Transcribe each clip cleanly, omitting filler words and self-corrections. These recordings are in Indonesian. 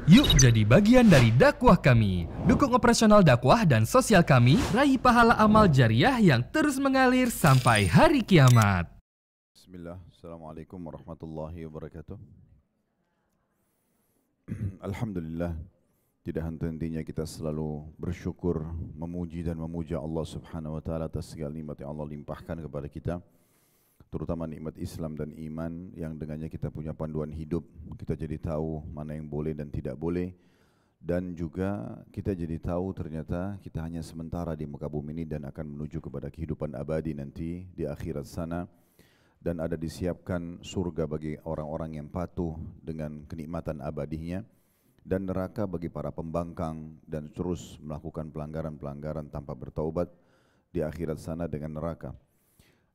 Yuk jadi bagian dari dakwah kami. Dukung operasional dakwah dan sosial kami, raih pahala amal jariah yang terus mengalir sampai hari kiamat. Bismillah, Assalamualaikum warahmatullahi wabarakatuh. Alhamdulillah, tidak henti-hentinya kita selalu bersyukur, memuji dan memuja Allah Subhanahu wa taala atas segala nikmat yang Allah limpahkan kepada kita, terutama nikmat Islam dan iman yang dengannya kita punya panduan hidup. Kita jadi tahu mana yang boleh dan tidak boleh, dan juga kita jadi tahu ternyata kita hanya sementara di muka bumi ini dan akan menuju kepada kehidupan abadi nanti di akhirat sana. Dan ada disiapkan surga bagi orang-orang yang patuh dengan kenikmatan abadinya, dan neraka bagi para pembangkang dan terus melakukan pelanggaran-pelanggaran tanpa bertaubat di akhirat sana dengan neraka.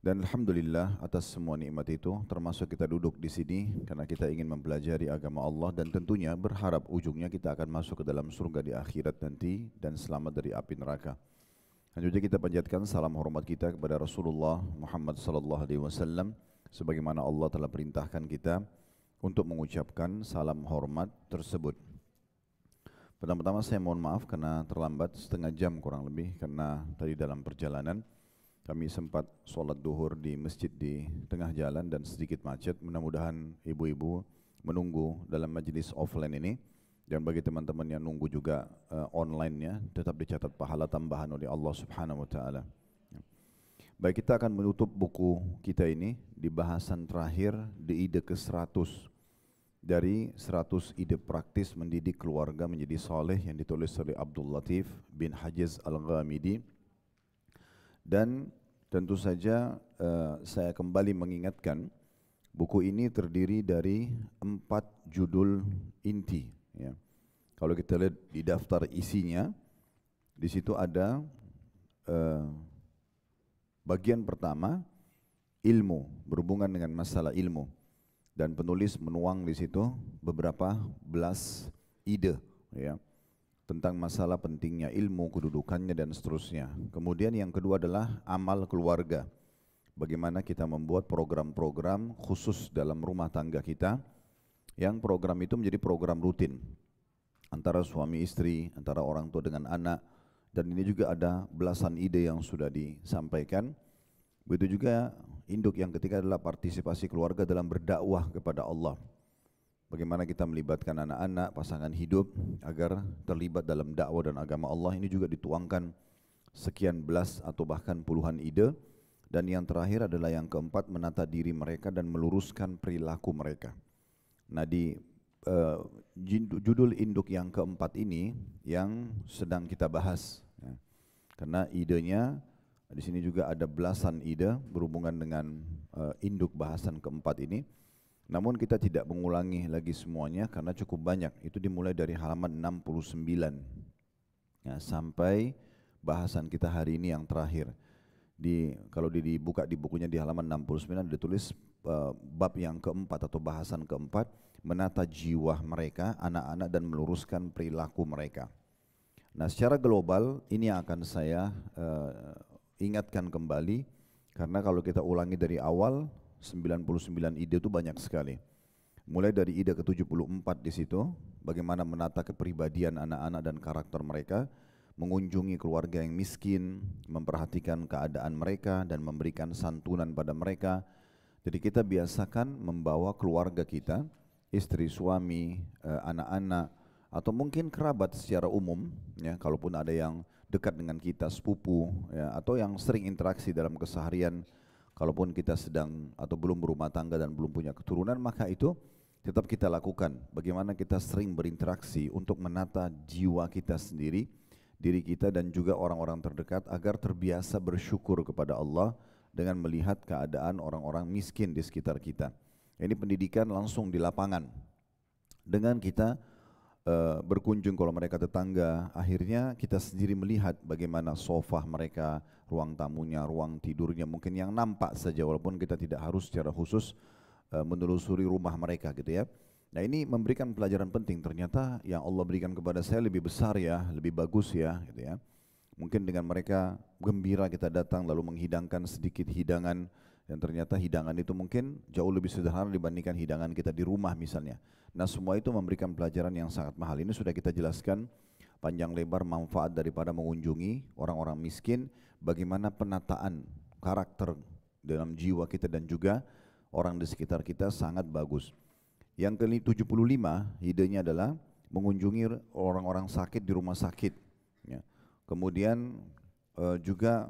Dan alhamdulillah atas semua nikmat itu, termasuk kita duduk di sini karena kita ingin mempelajari agama Allah dan tentunya berharap ujungnya kita akan masuk ke dalam surga di akhirat nanti dan selamat dari api neraka. Selanjutnya kita panjatkan salam hormat kita kepada Rasulullah Muhammad sallallahu alaihi wasallam sebagaimana Allah telah perintahkan kita untuk mengucapkan salam hormat tersebut. Pertama-tama saya mohon maaf karena terlambat setengah jam kurang lebih, karena tadi dalam perjalanan kami sempat sholat duhur di masjid di tengah jalan dan sedikit macet. Mudah-mudahan ibu-ibu menunggu dalam majelis offline ini, dan bagi teman-teman yang nunggu juga online-nya tetap dicatat pahala tambahan oleh Allah Subhanahu wa taala. Baik, kita akan menutup buku kita ini di bahasan terakhir di ide ke-100 dari 100 ide praktis mendidik keluarga menjadi soleh yang ditulis oleh Abdul Latif bin Hajiz Al-Ghamidi. Dan tentu saja saya kembali mengingatkan buku ini terdiri dari 4 judul inti. Ya. Kalau kita lihat di daftar isinya, di situ ada bagian pertama ilmu, berhubungan dengan masalah ilmu, dan penulis menuang di situ beberapa belas ide, ya, tentang masalah pentingnya ilmu, kedudukannya dan seterusnya. Kemudian yang kedua adalah amal keluarga, bagaimana kita membuat program-program khusus dalam rumah tangga kita, yang program itu menjadi program rutin antara suami istri, antara orang tua dengan anak. Dan ini juga ada belasan ide yang sudah disampaikan. Begitu juga induk yang ketiga adalah partisipasi keluarga dalam berdakwah kepada Allah. Bagaimana kita melibatkan anak-anak, pasangan hidup agar terlibat dalam dakwah dan agama Allah. Ini juga dituangkan sekian belas atau bahkan puluhan ide. Dan yang terakhir adalah yang keempat, menata diri mereka dan meluruskan perilaku mereka. Nah, di judul induk yang keempat ini yang sedang kita bahas, ya. Karena idenya di sini juga ada belasan ide berhubungan dengan induk bahasan keempat ini. Namun kita tidak mengulangi lagi semuanya karena cukup banyak. Itu dimulai dari halaman 69 ya, sampai bahasan kita hari ini yang terakhir. Kalau dibuka di bukunya di halaman 69 ditulis bab yang keempat atau bahasan keempat, menata jiwa mereka, anak-anak, dan meluruskan perilaku mereka. Nah, secara global ini yang akan saya ingatkan kembali, karena kalau kita ulangi dari awal 99 ide itu banyak sekali. Mulai dari ide ke-74 di situ, bagaimana menata kepribadian anak-anak dan karakter mereka, mengunjungi keluarga yang miskin, memperhatikan keadaan mereka dan memberikan santunan pada mereka. Jadi kita biasakan membawa keluarga kita, istri, suami, anak-anak, atau mungkin kerabat secara umum, ya, kalaupun ada yang dekat dengan kita, sepupu, ya, atau yang sering interaksi dalam keseharian, kalaupun kita sedang atau belum berumah tangga dan belum punya keturunan, maka itu tetap kita lakukan. Bagaimana kita sering berinteraksi untuk menata jiwa kita sendiri, diri kita dan juga orang-orang terdekat agar terbiasa bersyukur kepada Allah dengan melihat keadaan orang-orang miskin di sekitar kita. Ini pendidikan langsung di lapangan. Dengan kita berkunjung kalau mereka tetangga, akhirnya kita sendiri melihat bagaimana sofa mereka, ruang tamunya, ruang tidurnya, mungkin yang nampak saja walaupun kita tidak harus secara khusus menelusuri rumah mereka gitu ya. Nah, ini memberikan pelajaran penting, ternyata yang Allah berikan kepada saya lebih besar ya, lebih bagus ya gitu ya. Mungkin dengan mereka gembira kita datang lalu menghidangkan sedikit hidangan Dan ternyata hidangan itu mungkin jauh lebih sederhana dibandingkan hidangan kita di rumah misalnya. Nah semua itu memberikan pelajaran yang sangat mahal. Ini sudah kita jelaskan panjang lebar manfaat daripada mengunjungi orang-orang miskin, bagaimana penataan karakter dalam jiwa kita dan juga orang di sekitar kita sangat bagus. Yang ke-75 idenya adalah mengunjungi orang-orang sakit di rumah sakit. Ya. Kemudian juga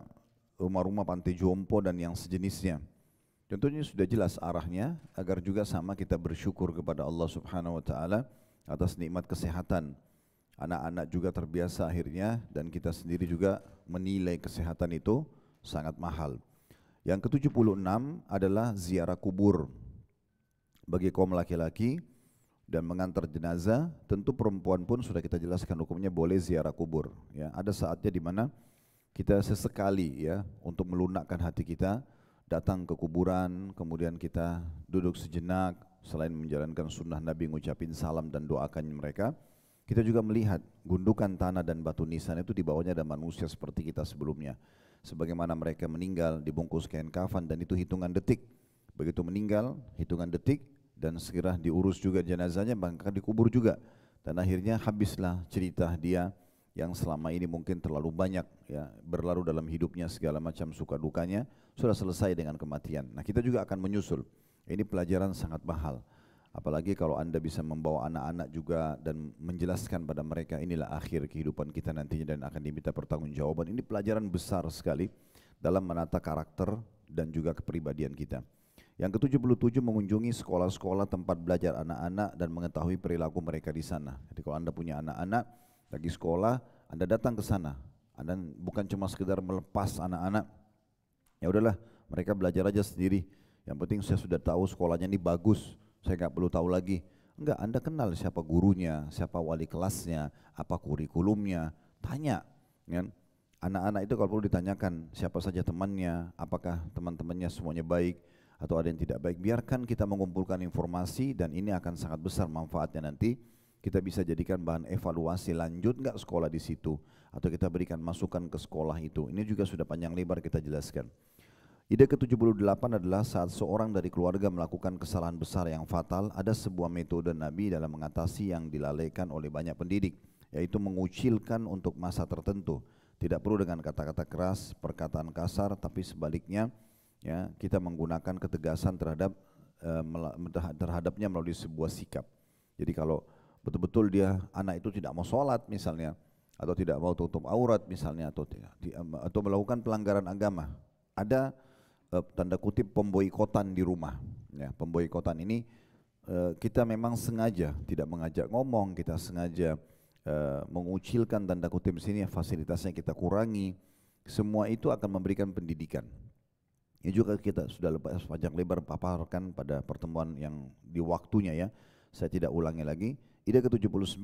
rumah-rumah panti jompo dan yang sejenisnya. Tentunya sudah jelas arahnya agar juga sama kita bersyukur kepada Allah Subhanahu wa taala atas nikmat kesehatan. Anak-anak juga terbiasa akhirnya dan kita sendiri juga menilai kesehatan itu sangat mahal. Yang ke-76 adalah ziarah kubur bagi kaum laki-laki dan mengantar jenazah. Tentu perempuan pun sudah kita jelaskan hukumnya boleh ziarah kubur. Ya, ada saatnya di mana kita sesekali ya untuk melunakkan hati kita datang ke kuburan, kemudian kita duduk sejenak selain menjalankan sunnah Nabi ngucapin salam dan doakan mereka. Kita juga melihat gundukan tanah dan batu nisan itu di bawahnya ada manusia seperti kita sebelumnya. Sebagaimana mereka meninggal dibungkus kain kafan dan itu hitungan detik. Begitu meninggal hitungan detik dan segera diurus juga jenazahnya bahkan dikubur juga. Dan akhirnya habislah cerita dia yang selama ini mungkin terlalu banyak ya berlalu dalam hidupnya segala macam suka dukanya sudah selesai dengan kematian. Nah kita juga akan menyusul. Ini pelajaran sangat mahal. Apalagi kalau Anda bisa membawa anak-anak juga dan menjelaskan pada mereka inilah akhir kehidupan kita nantinya dan akan diminta pertanggungjawaban. Ini pelajaran besar sekali dalam menata karakter dan juga kepribadian kita. Yang ke-77 mengunjungi sekolah-sekolah tempat belajar anak-anak dan mengetahui perilaku mereka di sana. Jadi kalau Anda punya anak-anak lagi sekolah, Anda datang ke sana. Anda bukan cuma sekedar melepas anak-anak. Ya udahlah, mereka belajar aja sendiri. Yang penting saya sudah tahu sekolahnya ini bagus. Saya nggak perlu tahu lagi. Enggak, Anda kenal siapa gurunya, siapa wali kelasnya, apa kurikulumnya, tanya. Kan? Anak-anak itu kalau perlu ditanyakan siapa saja temannya, apakah teman-temannya semuanya baik atau ada yang tidak baik. Biarkan kita mengumpulkan informasi dan ini akan sangat besar manfaatnya nanti. Kita bisa jadikan bahan evaluasi lanjut nggak sekolah di situ atau kita berikan masukan ke sekolah itu. Ini juga sudah panjang lebar kita jelaskan. Ide ke-78 adalah saat seorang dari keluarga melakukan kesalahan besar yang fatal, ada sebuah metode Nabi dalam mengatasi yang dilalaikan oleh banyak pendidik, yaitu mengucilkan untuk masa tertentu. Tidak perlu dengan kata-kata keras, perkataan kasar, tapi sebaliknya ya, kita menggunakan ketegasan terhadapnya melalui sebuah sikap. Jadi kalau betul-betul dia anak itu tidak mau sholat misalnya, atau tidak mau tutup aurat misalnya, atau melakukan pelanggaran agama, ada tanda kutip pemboikotan di rumah. Ya, pemboikotan ini kita memang sengaja tidak mengajak ngomong, kita sengaja mengucilkan tanda kutip di sini, fasilitasnya kita kurangi. Semua itu akan memberikan pendidikan. Ini juga kita sudah panjang lebar paparkan pada pertemuan yang di waktunya ya. Saya tidak ulangi lagi. Ide ke-79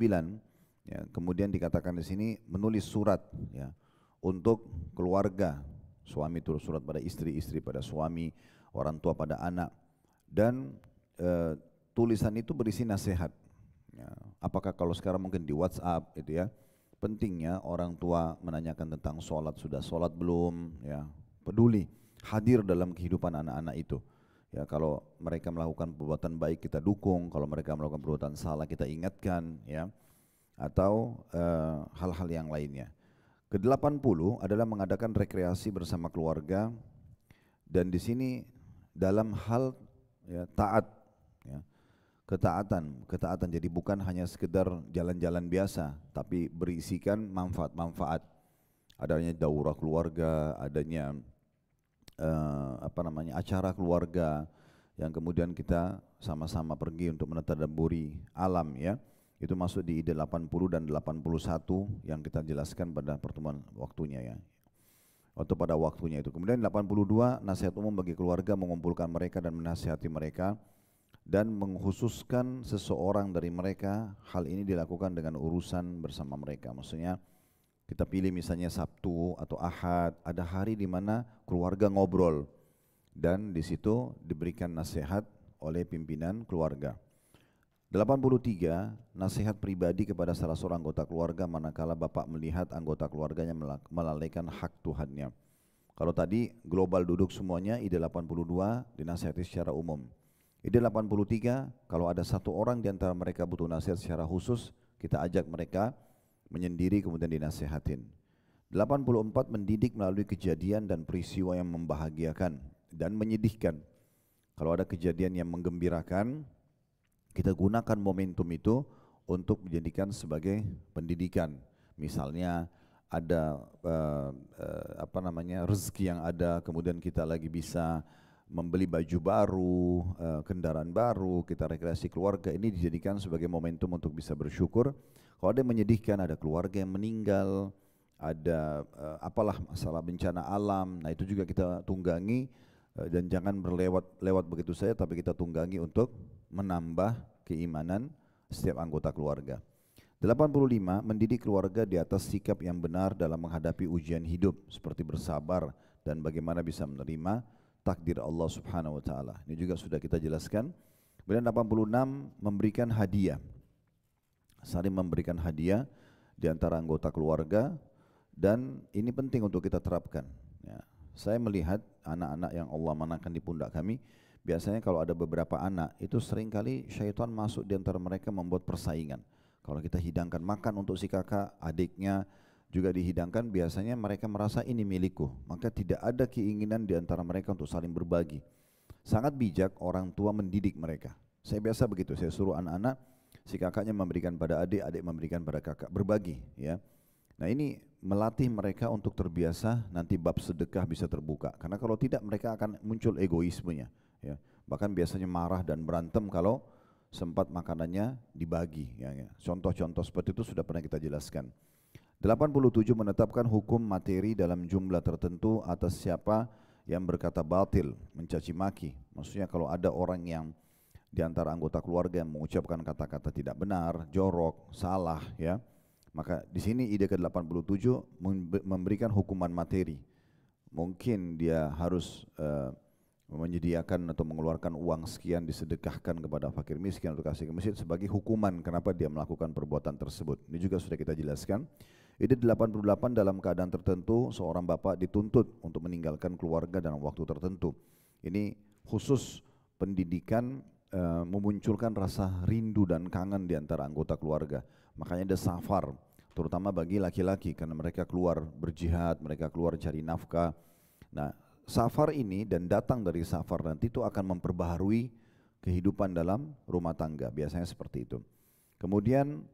ya, kemudian dikatakan di sini menulis surat ya untuk keluarga. Suami tulis surat pada istri, istri pada suami, orang tua pada anak. Dan tulisan itu berisi nasihat. Ya, apakah kalau sekarang mungkin di WhatsApp itu ya, pentingnya orang tua menanyakan tentang sholat, sudah sholat belum, ya peduli, hadir dalam kehidupan anak-anak itu. Ya kalau mereka melakukan perbuatan baik kita dukung, kalau mereka melakukan perbuatan salah kita ingatkan, ya, atau hal-hal yang lainnya. Ke-80 adalah mengadakan rekreasi bersama keluarga dan di sini dalam hal ya, taat, ya, ketaatan. Jadi bukan hanya sekedar jalan-jalan biasa, tapi berisikan manfaat-manfaat. Adanya daurah keluarga, adanya acara keluarga yang kemudian kita sama-sama pergi untuk menatadaburi alam ya. Itu masuk di ide 80 dan 81 yang kita jelaskan pada pertemuan waktunya ya. Atau pada waktunya itu. Kemudian 82 nasihat umum bagi keluarga, mengumpulkan mereka dan menasihati mereka dan mengkhususkan seseorang dari mereka. Hal ini dilakukan dengan urusan bersama mereka. Maksudnya kita pilih misalnya Sabtu atau Ahad, ada hari di mana keluarga ngobrol dan di situ diberikan nasihat oleh pimpinan keluarga. 83 nasihat pribadi kepada salah seorang anggota keluarga manakala bapak melihat anggota keluarganya melalaikan hak Tuhannya. Kalau tadi global duduk semuanya, ide 82 dinasihati secara umum. Ide 83, kalau ada satu orang di antara mereka butuh nasihat secara khusus, kita ajak mereka menyendiri kemudian dinasihatin. 84 mendidik melalui kejadian dan peristiwa yang membahagiakan dan menyedihkan. Kalau ada kejadian yang menggembirakan, kita gunakan momentum itu untuk menjadikan sebagai pendidikan. Misalnya ada rezeki yang ada, kemudian kita lagi bisa membeli baju baru, kendaraan baru, kita rekreasi keluarga, ini dijadikan sebagai momentum untuk bisa bersyukur. Kalau ada yang menyedihkan, ada keluarga yang meninggal, ada masalah bencana alam, nah itu juga kita tunggangi, dan jangan berlewat begitu saja, tapi kita tunggangi untuk menambah keimanan setiap anggota keluarga. 85, mendidik keluarga di atas sikap yang benar dalam menghadapi ujian hidup, seperti bersabar dan bagaimana bisa menerima takdir Allah Subhanahu wa taala. Ini juga sudah kita jelaskan. Kemudian 86, memberikan hadiah. Saling memberikan hadiah di antara anggota keluarga, dan ini penting untuk kita terapkan. Ya. Saya melihat anak-anak yang Allah manahkan di pundak kami, biasanya kalau ada beberapa anak, itu seringkali syaitan masuk di antara mereka membuat persaingan. Kalau kita hidangkan makan untuk si kakak, adiknya juga dihidangkan, biasanya mereka merasa ini milikku, maka tidak ada keinginan di antara mereka untuk saling berbagi. Sangat bijak orang tua mendidik mereka. Saya biasa begitu, saya suruh anak-anak, si kakaknya memberikan pada adik, adik memberikan pada kakak, berbagi, ya. Nah ini melatih mereka untuk terbiasa, nanti bab sedekah bisa terbuka. Karena kalau tidak mereka akan muncul egoismenya, ya. Bahkan biasanya marah dan berantem kalau sempat makanannya dibagi, ya. Contoh-contoh seperti itu sudah pernah kita jelaskan. 87, menetapkan hukum materi dalam jumlah tertentu atas siapa yang berkata batil, mencaci maki. Maksudnya kalau ada orang yang di antara anggota keluarga yang mengucapkan kata-kata tidak benar, jorok, salah, ya, maka di sini ide ke-87 memberikan hukuman materi. Mungkin dia harus menyediakan atau mengeluarkan uang sekian disedekahkan kepada fakir miskin atau kasih ke masjid sebagai hukuman kenapa dia melakukan perbuatan tersebut. Ini juga sudah kita jelaskan. Ide 88, dalam keadaan tertentu seorang bapak dituntut untuk meninggalkan keluarga dalam waktu tertentu. Ini khusus pendidikan memunculkan rasa rindu dan kangen di antara anggota keluarga. Makanya ada safar, terutama bagi laki-laki karena mereka keluar berjihad, mereka keluar cari nafkah. Nah, safar ini dan datang dari safar nanti itu akan memperbaharui kehidupan dalam rumah tangga, biasanya seperti itu. Kemudian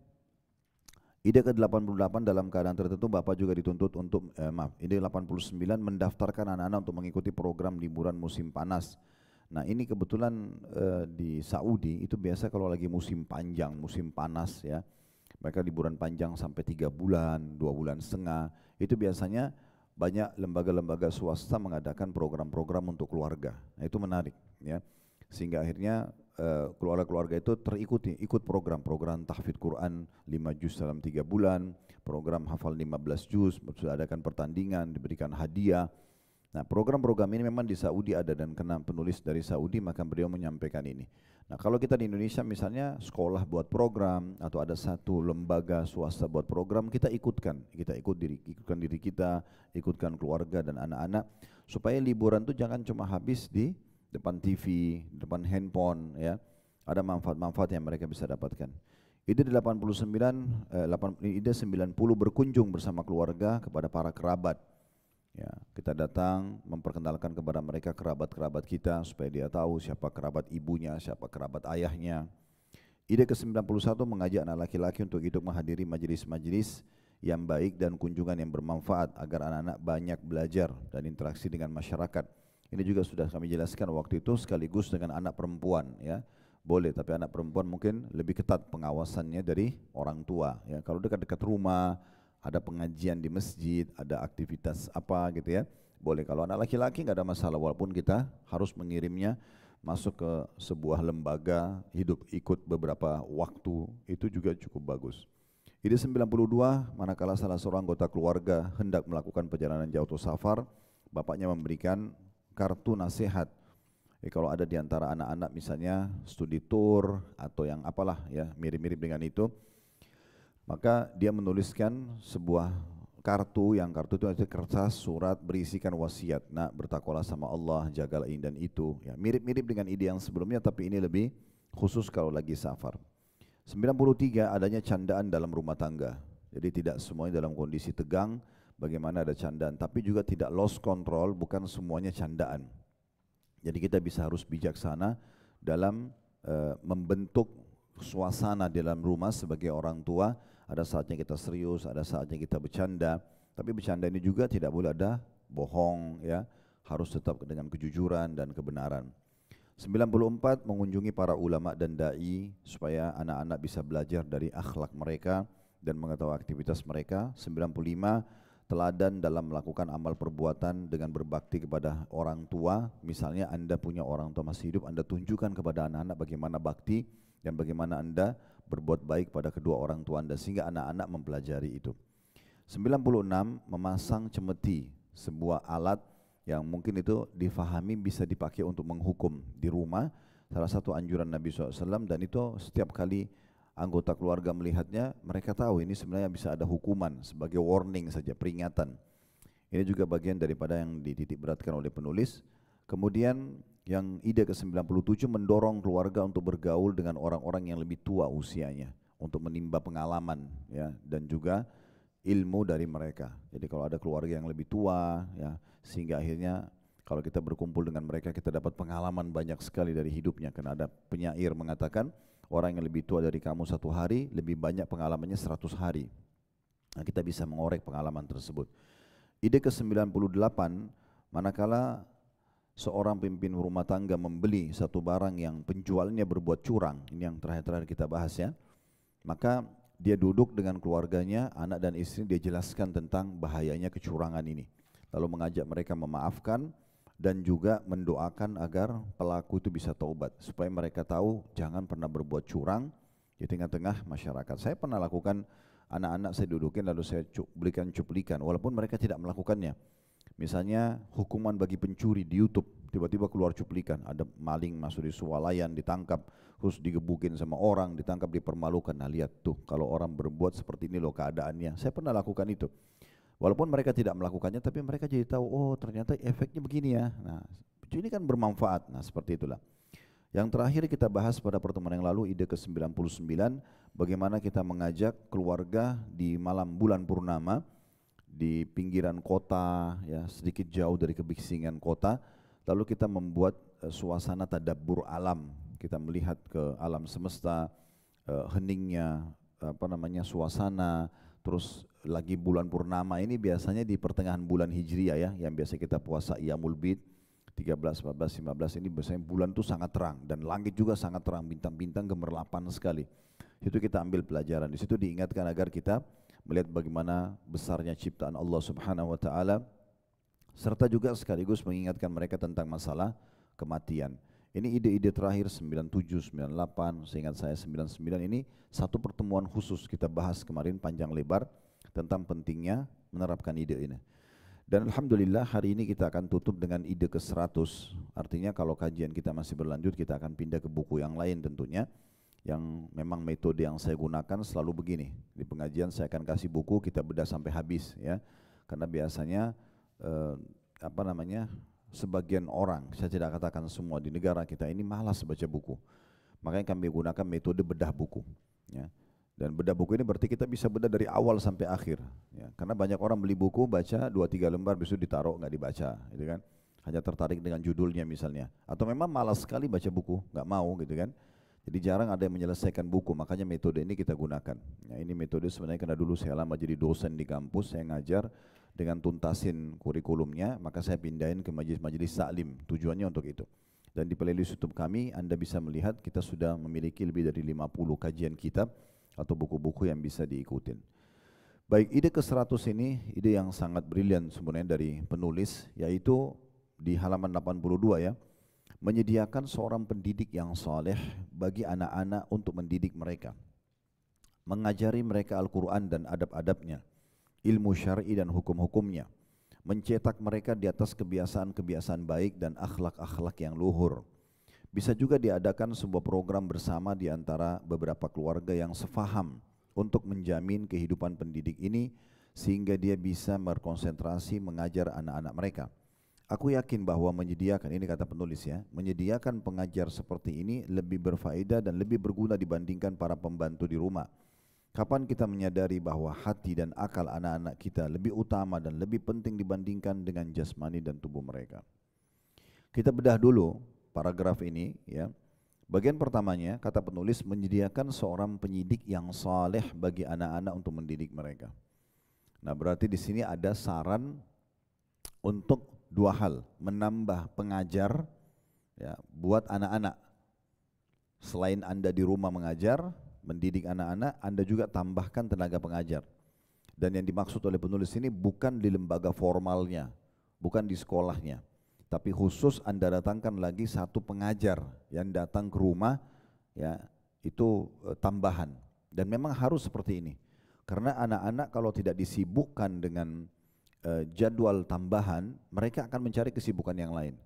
ide ke-88, dalam keadaan tertentu bapak juga dituntut untuk ide 89, mendaftarkan anak-anak untuk mengikuti program liburan musim panas. Nah ini kebetulan di Saudi itu biasa kalau lagi musim panjang, musim panas, ya, mereka liburan panjang sampai 3 bulan, 2 bulan setengah, itu biasanya banyak lembaga-lembaga swasta mengadakan program-program untuk keluarga. Nah itu menarik, ya, sehingga akhirnya keluarga-keluarga itu ikut program-program tahfidz Quran 5 juz dalam 3 bulan, program hafal 15 juz, sudah adakan pertandingan, diberikan hadiah. Nah program-program ini memang di Saudi ada, dan kena penulis dari Saudi maka beliau menyampaikan ini. Nah kalau kita di Indonesia misalnya sekolah buat program atau ada satu lembaga swasta buat program, kita ikutkan diri kita, ikutkan keluarga dan anak-anak, supaya liburan itu jangan cuma habis di depan TV, depan handphone, ya. Ada manfaat-manfaat yang mereka bisa dapatkan. Ide 89, ide 90, berkunjung bersama keluarga kepada para kerabat. Ya, kita datang memperkenalkan kepada mereka kerabat-kerabat kita supaya dia tahu siapa kerabat ibunya, siapa kerabat ayahnya. Ide ke-91, mengajak anak laki-laki untuk ikut menghadiri majelis-majelis yang baik dan kunjungan yang bermanfaat agar anak-anak banyak belajar dan interaksi dengan masyarakat. Ini juga sudah kami jelaskan waktu itu, sekaligus dengan anak perempuan, ya. Boleh, tapi anak perempuan mungkin lebih ketat pengawasannya dari orang tua, ya. Kalau dekat-dekat rumah, ada pengajian di masjid, ada aktivitas apa gitu, ya, boleh. Kalau anak laki-laki nggak ada masalah, walaupun kita harus mengirimnya masuk ke sebuah lembaga hidup ikut beberapa waktu, itu juga cukup bagus. Ide 92, manakala salah seorang anggota keluarga hendak melakukan perjalanan jauh atau safar, bapaknya memberikan kartu nasihat. Kalau ada di antara anak-anak misalnya studi tour atau yang apalah, ya, mirip-mirip dengan itu, maka dia menuliskan sebuah kartu, yang kartu itu ada kertas surat berisikan wasiat. Nak, bertakwalah sama Allah, jagalah ini dan itu. Ya, mirip-mirip dengan ide yang sebelumnya, tapi ini lebih khusus kalau lagi safar. 93, adanya candaan dalam rumah tangga. Jadi tidak semuanya dalam kondisi tegang, bagaimana ada candaan, tapi juga tidak lost control, bukan semuanya candaan. Jadi kita harus bijaksana dalam membentuk suasana di dalam rumah sebagai orang tua. Ada saatnya kita serius, ada saatnya kita bercanda, tapi bercanda ini juga tidak boleh ada bohong, ya, harus tetap dengan kejujuran dan kebenaran. 94, mengunjungi para ulama dan dai supaya anak-anak bisa belajar dari akhlak mereka dan mengetahui aktivitas mereka. 95, teladan dalam melakukan amal perbuatan dengan berbakti kepada orang tua. Misalnya Anda punya orang tua masih hidup, Anda tunjukkan kepada anak-anak bagaimana bakti dan bagaimana Anda berbuat baik pada kedua orang tua Anda, sehingga anak-anak mempelajari itu. 96, memasang cemeti, sebuah alat yang mungkin itu difahami bisa dipakai untuk menghukum di rumah. Salah satu anjuran Nabi SAW, dan itu setiap kali anggota keluarga melihatnya, mereka tahu ini sebenarnya bisa ada hukuman sebagai warning saja, peringatan. Ini juga bagian daripada yang dititik beratkan oleh penulis. Kemudian yang ide ke-97, mendorong keluarga untuk bergaul dengan orang-orang yang lebih tua usianya, untuk menimba pengalaman, ya, dan juga ilmu dari mereka. Jadi kalau ada keluarga yang lebih tua, ya, sehingga akhirnya kalau kita berkumpul dengan mereka kita dapat pengalaman banyak sekali dari hidupnya. Karena ada penyair mengatakan orang yang lebih tua dari kamu 1 hari lebih banyak pengalamannya 100 hari. Nah, kita bisa mengorek pengalaman tersebut. Ide ke-98, manakala seorang pemimpin rumah tangga membeli satu barang yang penjualnya berbuat curang, ini yang terakhir kita bahas, ya, maka dia duduk dengan keluarganya, anak dan istri, dia jelaskan tentang bahayanya kecurangan ini. Lalu mengajak mereka memaafkan dan juga mendoakan agar pelaku itu bisa taubat, supaya mereka tahu jangan pernah berbuat curang di tengah-tengah masyarakat. Saya pernah lakukan, anak-anak saya dudukin lalu saya berikan cuplikan, walaupun mereka tidak melakukannya. Misalnya hukuman bagi pencuri di YouTube, tiba-tiba keluar cuplikan, ada maling masuk di swalayan, ditangkap, terus digebukin sama orang, ditangkap, dipermalukan. Nah, lihat tuh, kalau orang berbuat seperti ini loh keadaannya. Saya pernah lakukan itu. Walaupun mereka tidak melakukannya, tapi mereka jadi tahu, oh ternyata efeknya begini ya. Nah, ini kan bermanfaat. Nah, seperti itulah. Yang terakhir kita bahas pada pertemuan yang lalu, ide ke-99, bagaimana kita mengajak keluarga di malam bulan purnama, di pinggiran kota, ya, sedikit jauh dari kebisingan kota, lalu kita membuat suasana tadabbur alam. Kita melihat ke alam semesta, heningnya suasana. Terus lagi bulan purnama ini biasanya di pertengahan bulan Hijriah, ya, yang biasa kita puasa Iyamul Bid 13, 14, 15, ini biasanya bulan itu sangat terang dan langit juga sangat terang, bintang-bintang gemerlapan sekali. Itu kita ambil pelajaran. Di situ diingatkan agar kita melihat bagaimana besarnya ciptaan Allah Subhanahu wa taala, serta juga sekaligus mengingatkan mereka tentang masalah kematian. Ini ide-ide terakhir 97, 98, seingat saya 99, ini satu pertemuan khusus kita bahas kemarin panjang lebar tentang pentingnya menerapkan ide ini. Dan alhamdulillah hari ini kita akan tutup dengan ide ke-100. Artinya kalau kajian kita masih berlanjut, kita akan pindah ke buku yang lain tentunya. Yang memang metode yang saya gunakan selalu begini. Di pengajian saya akan kasih buku, kita bedah sampai habis, ya. Karena biasanya sebagian orang, saya tidak katakan semua, di negara kita ini malas baca buku. Makanya kami gunakan metode bedah buku, ya. Dan bedah buku ini berarti kita bisa bedah dari awal sampai akhir, ya. Karena banyak orang beli buku, baca 2-3 lembar, besok ditaruh, nggak dibaca, gitu kan. Hanya tertarik dengan judulnya misalnya. Atau memang malas sekali baca buku, nggak mau, gitu kan. Jadi jarang ada yang menyelesaikan buku, makanya metode ini kita gunakan. Ya, ini metode sebenarnya karena dulu saya lama jadi dosen di kampus, saya ngajar dengan tuntasin kurikulumnya, maka saya pindahin ke majelis-majelis taklim, tujuannya untuk itu. Dan di playlist YouTube kami, Anda bisa melihat kita sudah memiliki lebih dari 50 kajian kitab atau buku-buku yang bisa diikutin. Baik, ide ke-100 ini ide yang sangat brilian sebenarnya dari penulis, yaitu di halaman 82, ya. Menyediakan seorang pendidik yang saleh bagi anak-anak untuk mendidik mereka, mengajari mereka Al-Quran dan adab-adabnya, ilmu syar'i dan hukum-hukumnya, mencetak mereka di atas kebiasaan-kebiasaan baik dan akhlak-akhlak yang luhur. Bisa juga diadakan sebuah program bersama di antara beberapa keluarga yang sefaham untuk menjamin kehidupan pendidik ini sehingga dia bisa berkonsentrasi mengajar anak-anak mereka. Aku yakin bahwa menyediakan, ini kata penulis ya, menyediakan pengajar seperti ini lebih berfaedah dan lebih berguna dibandingkan para pembantu di rumah. Kapan kita menyadari bahwa hati dan akal anak-anak kita lebih utama dan lebih penting dibandingkan dengan jasmani dan tubuh mereka? Kita bedah dulu paragraf ini ya. Bagian pertamanya, kata penulis, menyediakan seorang penyidik yang saleh bagi anak-anak untuk mendidik mereka. Nah, berarti di sini ada saran untuk dua hal, menambah pengajar ya, buat anak-anak. Selain Anda di rumah mengajar, mendidik anak-anak, Anda juga tambahkan tenaga pengajar. Dan yang dimaksud oleh penulis ini bukan di lembaga formalnya, bukan di sekolahnya, tapi khusus Anda datangkan lagi satu pengajar yang datang ke rumah, ya itu tambahan. Dan memang harus seperti ini, karena anak-anak kalau tidak disibukkan dengan jadwal tambahan, mereka akan mencari kesibukan yang lain.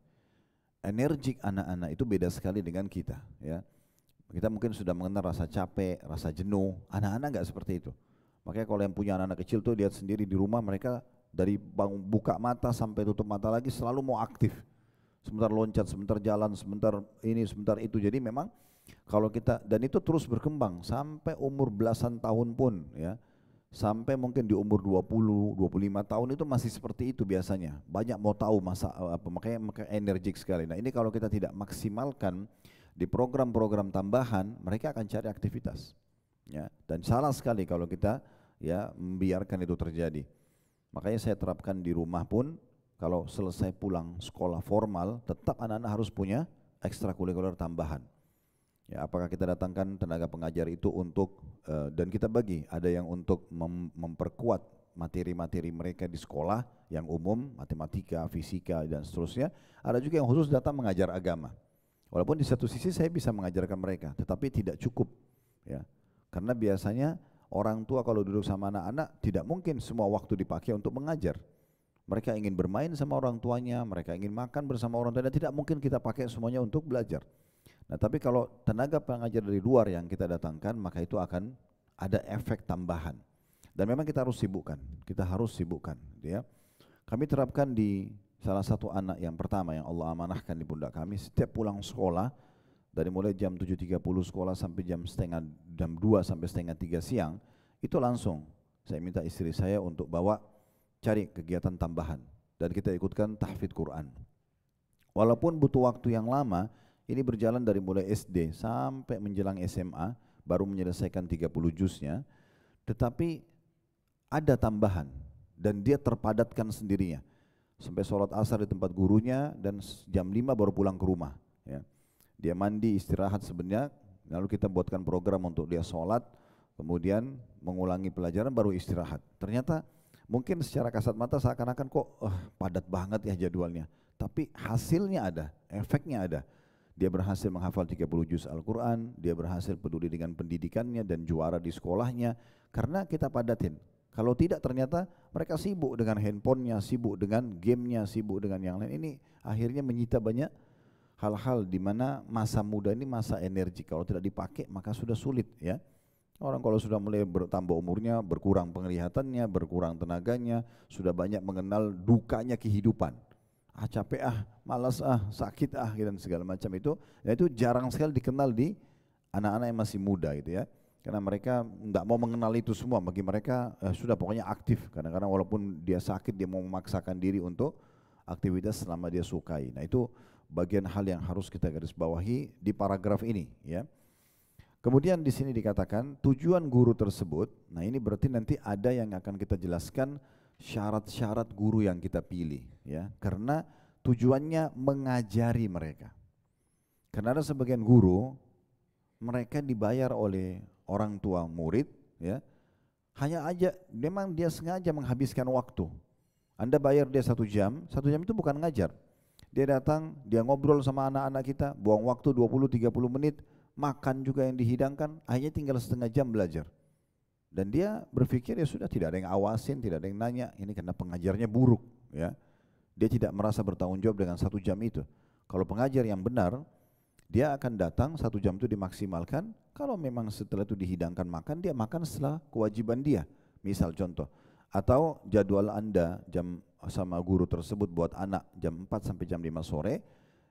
Energik anak-anak itu beda sekali dengan kita, ya. Kita mungkin sudah mengenal rasa capek, rasa jenuh. Anak-anak enggak seperti itu. Makanya kalau yang punya anak-anak kecil tuh lihat sendiri di rumah, mereka dari buka mata sampai tutup mata lagi selalu mau aktif. Sebentar loncat, sebentar jalan, sebentar ini, sebentar itu. Jadi memang kalau kita, dan itu terus berkembang sampai umur belasan tahun pun ya. Sampai mungkin di umur 20, 25 tahun itu masih seperti itu biasanya. Banyak mau tahu masa apa, makanya energik sekali. Nah, ini kalau kita tidak maksimalkan di program-program tambahan, mereka akan cari aktivitas. Ya, dan salah sekali kalau kita ya membiarkan itu terjadi. Makanya saya terapkan di rumah pun, kalau selesai pulang sekolah formal, tetap anak-anak harus punya ekstrakurikuler tambahan. Ya, apakah kita datangkan tenaga pengajar itu untuk dan kita bagi, ada yang untuk memperkuat materi-materi mereka di sekolah yang umum, matematika, fisika dan seterusnya. Ada juga yang khusus datang mengajar agama. Walaupun di satu sisi saya bisa mengajarkan mereka, tetapi tidak cukup, ya. Karena biasanya orang tua kalau duduk sama anak-anak tidak mungkin semua waktu dipakai untuk mengajar. Mereka ingin bermain sama orang tuanya, mereka ingin makan bersama orang tuanya, tidak mungkin kita pakai semuanya untuk belajar. Nah, tapi kalau tenaga pengajar dari luar yang kita datangkan, maka itu akan ada efek tambahan. Dan memang kita harus sibukkan, ya. Kami terapkan di salah satu anak yang pertama yang Allah amanahkan di pundak kami, setiap pulang sekolah, dari mulai jam 7.30 sekolah sampai jam 2 sampai setengah 3 siang, itu langsung saya minta istri saya untuk bawa cari kegiatan tambahan. Dan kita ikutkan tahfidz Quran. Walaupun butuh waktu yang lama, ini berjalan dari mulai SD sampai menjelang SMA, baru menyelesaikan 30 juznya, tetapi ada tambahan dan dia terpadatkan sendirinya. Sampai sholat asar di tempat gurunya dan jam 5 baru pulang ke rumah. Ya. Dia mandi, istirahat sebenarnya, lalu kita buatkan program untuk dia sholat, kemudian mengulangi pelajaran baru istirahat. Ternyata mungkin secara kasat mata seakan-akan kok padat banget ya jadwalnya. Tapi hasilnya ada, efeknya ada. Dia berhasil menghafal 30 juz Al-Quran, dia berhasil peduli dengan pendidikannya dan juara di sekolahnya, karena kita padatin. Kalau tidak ternyata mereka sibuk dengan handphonenya, sibuk dengan gamenya, sibuk dengan yang lain. Ini akhirnya menyita banyak hal-hal di mana masa muda ini masa energi. Kalau tidak dipakai maka sudah sulit ya. Orang kalau sudah mulai bertambah umurnya, berkurang penglihatannya, berkurang tenaganya, sudah banyak mengenal dukanya kehidupan. Capek malas sakit dan segala macam itu. Ya itu jarang sekali dikenal di anak-anak yang masih muda gitu ya. Karena mereka tidak mau mengenal itu semua. Bagi mereka sudah pokoknya aktif. Kadang-kadang walaupun dia sakit, dia mau memaksakan diri untuk aktivitas selama dia sukai. Nah itu bagian hal yang harus kita garis bawahi di paragraf ini ya. Kemudian di sini dikatakan tujuan guru tersebut. Nah ini berarti nanti ada yang akan kita jelaskan syarat-syarat guru yang kita pilih ya. Karena tujuannya mengajari mereka. Karena ada sebagian guru mereka dibayar oleh orang tua murid ya, hanya aja memang dia sengaja menghabiskan waktu. Anda bayar dia 1 jam, 1 jam itu bukan ngajar. Dia datang, dia ngobrol sama anak-anak kita, buang waktu 20-30 menit, makan juga yang dihidangkan, hanya tinggal setengah jam belajar. Dan dia berpikir ya sudah, tidak ada yang awasin, tidak ada yang nanya, ini karena pengajarnya buruk ya. Dia tidak merasa bertanggung jawab dengan 1 jam itu. Kalau pengajar yang benar, dia akan datang 1 jam itu dimaksimalkan. Kalau memang setelah itu dihidangkan makan, dia makan setelah kewajiban dia. Misal contoh, Atau jadwal Anda jam sama guru tersebut buat anak jam 4 sampai jam 5 sore,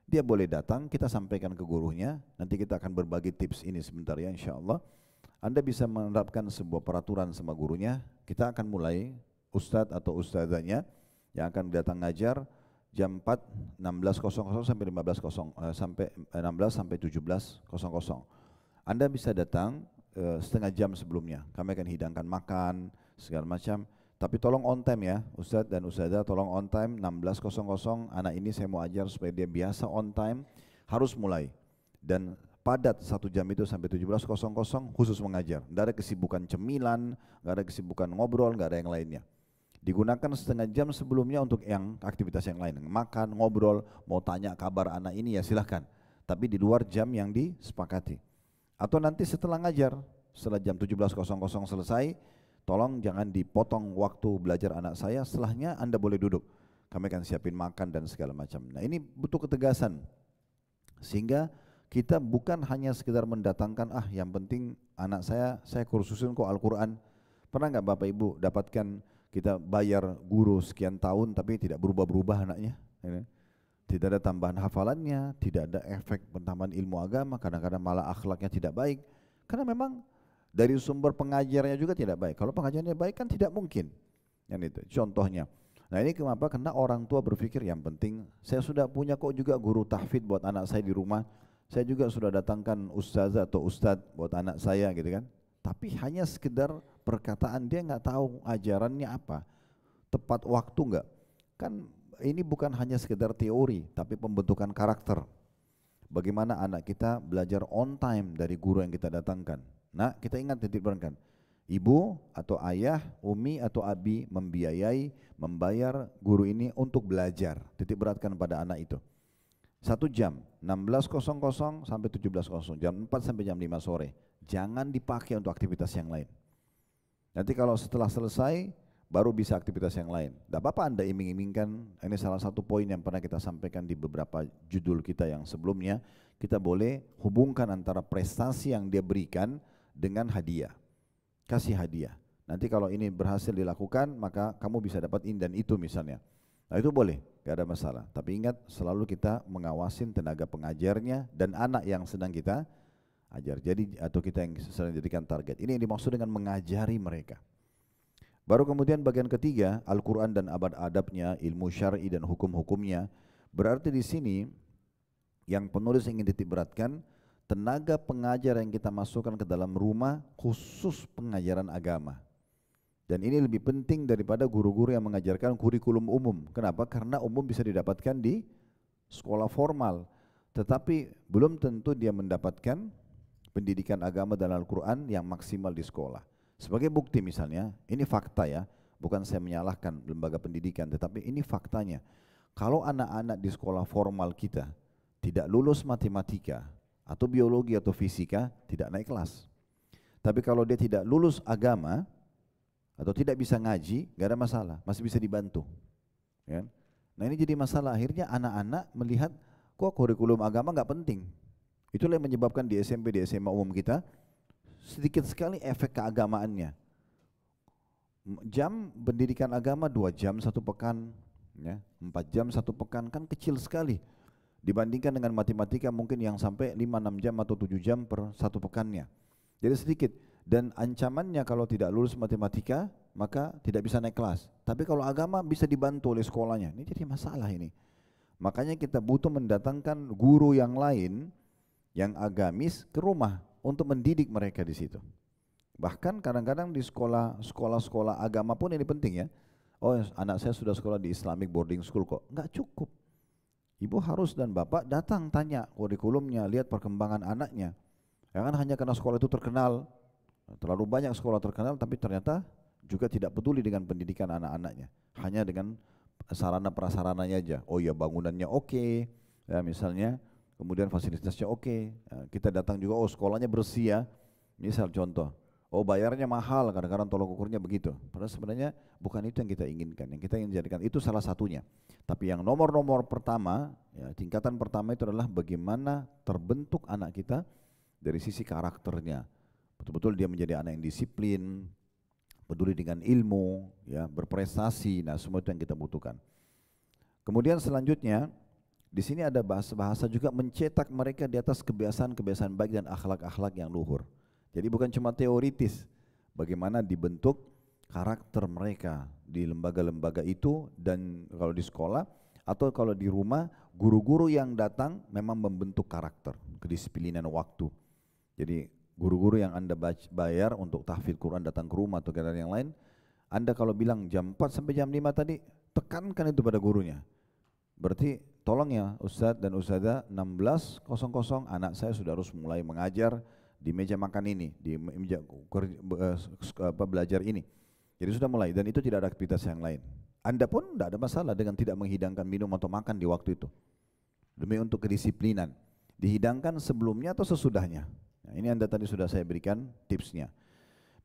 dia boleh datang, kita sampaikan ke gurunya, nanti kita akan berbagi tips ini sebentar ya insya Allah. Anda bisa menerapkan sebuah peraturan sama gurunya, kita akan mulai ustadz atau ustazahnya yang akan datang ngajar jam 4 16.00 sampai 16 sampai 17.00. Anda bisa datang setengah jam sebelumnya. Kami akan hidangkan makan segala macam. Tapi tolong on time ya, Ustadz dan Ustazah tolong on time 16.00. Anak ini saya mau ajar supaya dia biasa on time, harus mulai. Dan padat 1 jam itu sampai 17.00 khusus mengajar. Tidak ada kesibukan cemilan, tidak ada kesibukan ngobrol, tidak ada yang lainnya. Digunakan setengah jam sebelumnya untuk yang aktivitas yang lain, makan, ngobrol, mau tanya kabar anak ini ya silahkan. Tapi di luar jam yang disepakati. Atau nanti setelah ngajar, setelah jam 17.00 selesai, tolong jangan dipotong waktu belajar anak saya, setelahnya Anda boleh duduk. Kami akan siapin makan dan segala macam. Nah ini butuh ketegasan. Sehingga kita bukan hanya sekedar mendatangkan, yang penting anak saya kursusin kok Al-Quran. Pernah nggak Bapak Ibu dapatkan kita bayar guru sekian tahun tapi tidak berubah-berubah anaknya? Tidak ada tambahan hafalannya, tidak ada efek penambahan ilmu agama, kadang-kadang malah akhlaknya tidak baik. Karena memang dari sumber pengajarnya juga tidak baik. Kalau pengajarnya baik kan tidak mungkin. Yang itu contohnya. Nah ini kenapa? Karena orang tua berpikir yang penting saya sudah punya kok juga guru tahfidz buat anak saya di rumah. Saya juga sudah datangkan ustazah atau ustadz buat anak saya gitu kan. Tapi hanya sekedar perkataan, dia nggak tahu ajarannya apa, tepat waktu nggak. Kan ini bukan hanya sekedar teori, tapi pembentukan karakter. Bagaimana anak kita belajar on time dari guru yang kita datangkan. Nah kita ingat titik berankan, ibu atau ayah, umi atau abi membiayai, membayar guru ini untuk belajar. Titik beratkan pada anak itu. 1 jam, 16.00 sampai 17.00, jam 4 sampai jam 5 sore. Jangan dipakai untuk aktivitas yang lain. Nanti kalau setelah selesai, baru bisa aktivitas yang lain. Tidak apa-apa Anda iming-imingkan, ini salah satu poin yang pernah kita sampaikan di beberapa judul kita yang sebelumnya. Kita boleh hubungkan antara prestasi yang dia berikan dengan hadiah. Kasih hadiah. Nanti kalau ini berhasil dilakukan, maka kamu bisa dapat ini dan itu misalnya. Nah itu boleh, gak ada masalah. Tapi ingat selalu kita mengawasin tenaga pengajarnya dan anak yang sedang kita ajar. Jadi atau kita yang sedang jadikan target. Ini yang dimaksud dengan mengajari mereka. Baru kemudian bagian ketiga, Al-Quran dan adab-adabnya, ilmu syar'i dan hukum-hukumnya. Berarti di sini yang penulis ingin titik beratkan, tenaga pengajar yang kita masukkan ke dalam rumah khusus pengajaran agama. Dan ini lebih penting daripada guru-guru yang mengajarkan kurikulum umum. Kenapa? Karena umum bisa didapatkan di sekolah formal. Tetapi belum tentu dia mendapatkan pendidikan agama dan Al-Quran yang maksimal di sekolah. Sebagai bukti misalnya, ini fakta ya, bukan saya menyalahkan lembaga pendidikan, tetapi ini faktanya. Kalau anak-anak di sekolah formal kita tidak lulus matematika atau biologi atau fisika, tidak naik kelas. Tapi kalau dia tidak lulus agama atau tidak bisa ngaji, gak ada masalah, masih bisa dibantu. Ya. Nah ini jadi masalah, akhirnya anak-anak melihat kok kurikulum agama gak penting. Itulah yang menyebabkan di SMP, di SMA umum kita sedikit sekali efek keagamaannya. Jam pendidikan agama 2 jam 1 pekan, ya, 4 jam 1 pekan, kan kecil sekali. Dibandingkan dengan matematika mungkin yang sampai 5-6 jam atau 7 jam per 1 pekannya. Jadi sedikit. Dan ancamannya kalau tidak lulus matematika, maka tidak bisa naik kelas. Tapi kalau agama bisa dibantu oleh sekolahnya. Ini jadi masalah ini. Makanya kita butuh mendatangkan guru yang lain, yang agamis ke rumah untuk mendidik mereka di situ. Bahkan kadang-kadang di sekolah-sekolah agama pun ini penting ya. Oh anak saya sudah sekolah di Islamic boarding school kok. Enggak cukup. Ibu harus dan bapak datang tanya kurikulumnya, lihat perkembangan anaknya. Jangan hanya karena sekolah itu terkenal. Terlalu banyak sekolah terkenal tapi ternyata juga tidak peduli dengan pendidikan anak-anaknya. Hanya dengan sarana prasarananya aja. Oh ya bangunannya oke, ya misalnya, kemudian fasilitasnya oke. Kita datang juga, oh sekolahnya bersih ya. Misal contoh, oh bayarnya mahal, kadang-kadang tolong ukurnya begitu. Padahal sebenarnya bukan itu yang kita inginkan. Yang kita ingin jadikan itu salah satunya. Tapi yang nomor pertama, ya, tingkatan pertama itu adalah bagaimana terbentuk anak kita dari sisi karakternya. Betul-betul dia menjadi anak yang disiplin, peduli dengan ilmu, ya, berprestasi. Nah, semua itu yang kita butuhkan. Kemudian selanjutnya di sini ada bahasa-bahasa juga mencetak mereka di atas kebiasaan-kebiasaan baik dan akhlak-akhlak yang luhur. Jadi bukan cuma teoritis, bagaimana dibentuk karakter mereka di lembaga-lembaga itu, dan kalau di sekolah atau kalau di rumah, guru-guru yang datang memang membentuk karakter, kedisiplinan waktu. Jadi guru-guru yang Anda bayar untuk tahfidz Quran datang ke rumah atau kegiatan yang lain, Anda kalau bilang jam 4 sampai jam 5 tadi, tekankan itu pada gurunya. Berarti tolong ya Ustadz dan Ustadzah, 16.00 anak saya sudah harus mulai mengajar di meja makan ini, di meja belajar ini. Jadi sudah mulai, dan itu tidak ada aktivitas yang lain. Anda pun tidak ada masalah dengan tidak menghidangkan minum atau makan di waktu itu. Demi untuk kedisiplinan. Dihidangkan sebelumnya atau sesudahnya. Nah, ini Anda tadi sudah saya berikan tipsnya.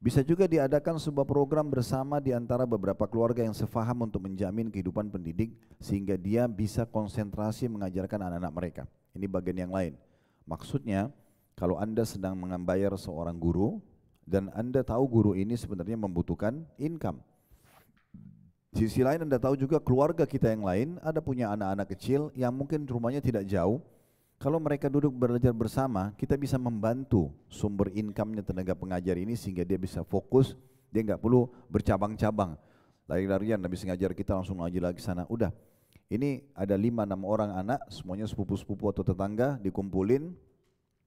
Bisa juga diadakan sebuah program bersama di antara beberapa keluarga yang sefaham untuk menjamin kehidupan pendidik sehingga dia bisa konsentrasi mengajarkan anak-anak mereka. Ini bagian yang lain. Maksudnya, kalau Anda sedang membayar seorang guru dan Anda tahu guru ini sebenarnya membutuhkan income. Sisi lain Anda tahu juga keluarga kita yang lain ada punya anak-anak kecil yang mungkin rumahnya tidak jauh. Kalau mereka duduk belajar bersama, kita bisa membantu sumber income-nya tenaga pengajar ini sehingga dia bisa fokus, dia nggak perlu bercabang-cabang. Lari-larian, habis ngajar kita langsung ngaji lagi sana. Udah, ini ada 5-6 orang anak, semuanya sepupu-sepupu atau tetangga, dikumpulin,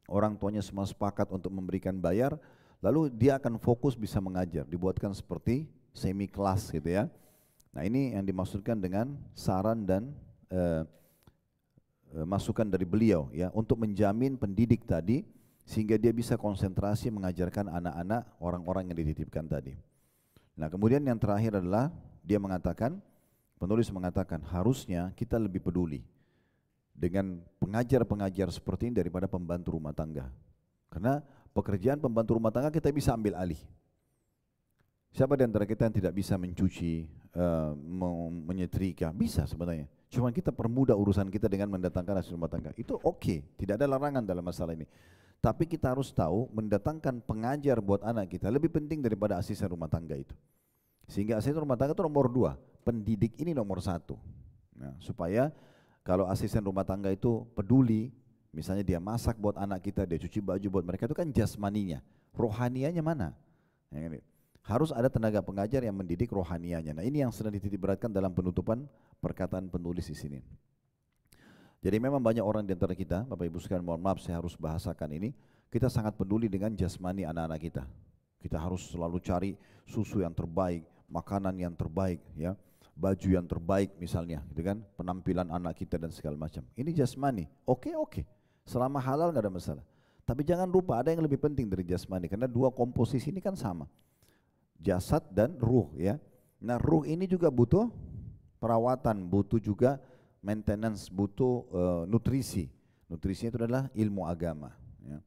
orang tuanya semua sepakat untuk memberikan bayar, lalu dia akan fokus bisa mengajar, dibuatkan seperti semi kelas gitu ya. Nah ini yang dimaksudkan dengan saran dan masukan dari beliau ya, untuk menjamin pendidik tadi sehingga dia bisa konsentrasi mengajarkan anak-anak orang-orang yang dititipkan tadi. Nah kemudian yang terakhir adalah dia mengatakan, penulis mengatakan harusnya kita lebih peduli dengan pengajar-pengajar seperti ini daripada pembantu rumah tangga. Karena pekerjaan pembantu rumah tangga kita bisa ambil alih. Siapa di antara kita yang tidak bisa mencuci, menyetrika? Bisa sebenarnya. Cuma kita permudah urusan kita dengan mendatangkan asisten rumah tangga. Itu oke, tidak ada larangan dalam masalah ini. Tapi kita harus tahu mendatangkan pengajar buat anak kita lebih penting daripada asisten rumah tangga itu. Sehingga asisten rumah tangga itu nomor 2, pendidik ini nomor 1. Nah, supaya kalau asisten rumah tangga itu peduli, misalnya dia masak buat anak kita, dia cuci baju buat mereka, itu kan jasmaninya. Rohanianya mana? Harus ada tenaga pengajar yang mendidik rohanianya. Nah ini yang sedang dititik beratkan dalam penutupan perkataan penulis di sini. Jadi memang banyak orang di antara kita, Bapak Ibu sekalian, mohon maaf saya harus bahasakan ini, kita sangat peduli dengan jasmani anak-anak kita. Kita harus selalu cari susu yang terbaik, makanan yang terbaik, ya, baju yang terbaik misalnya, gitu kan, penampilan anak kita dan segala macam. Ini jasmani, oke, selama halal nggak ada masalah. Tapi jangan lupa ada yang lebih penting dari jasmani, karena dua komposisi ini kan sama. Jasad dan ruh ya. Nah ruh ini juga butuh perawatan, butuh juga maintenance, butuh nutrisi. Nutrisinya itu adalah ilmu agama. Ya.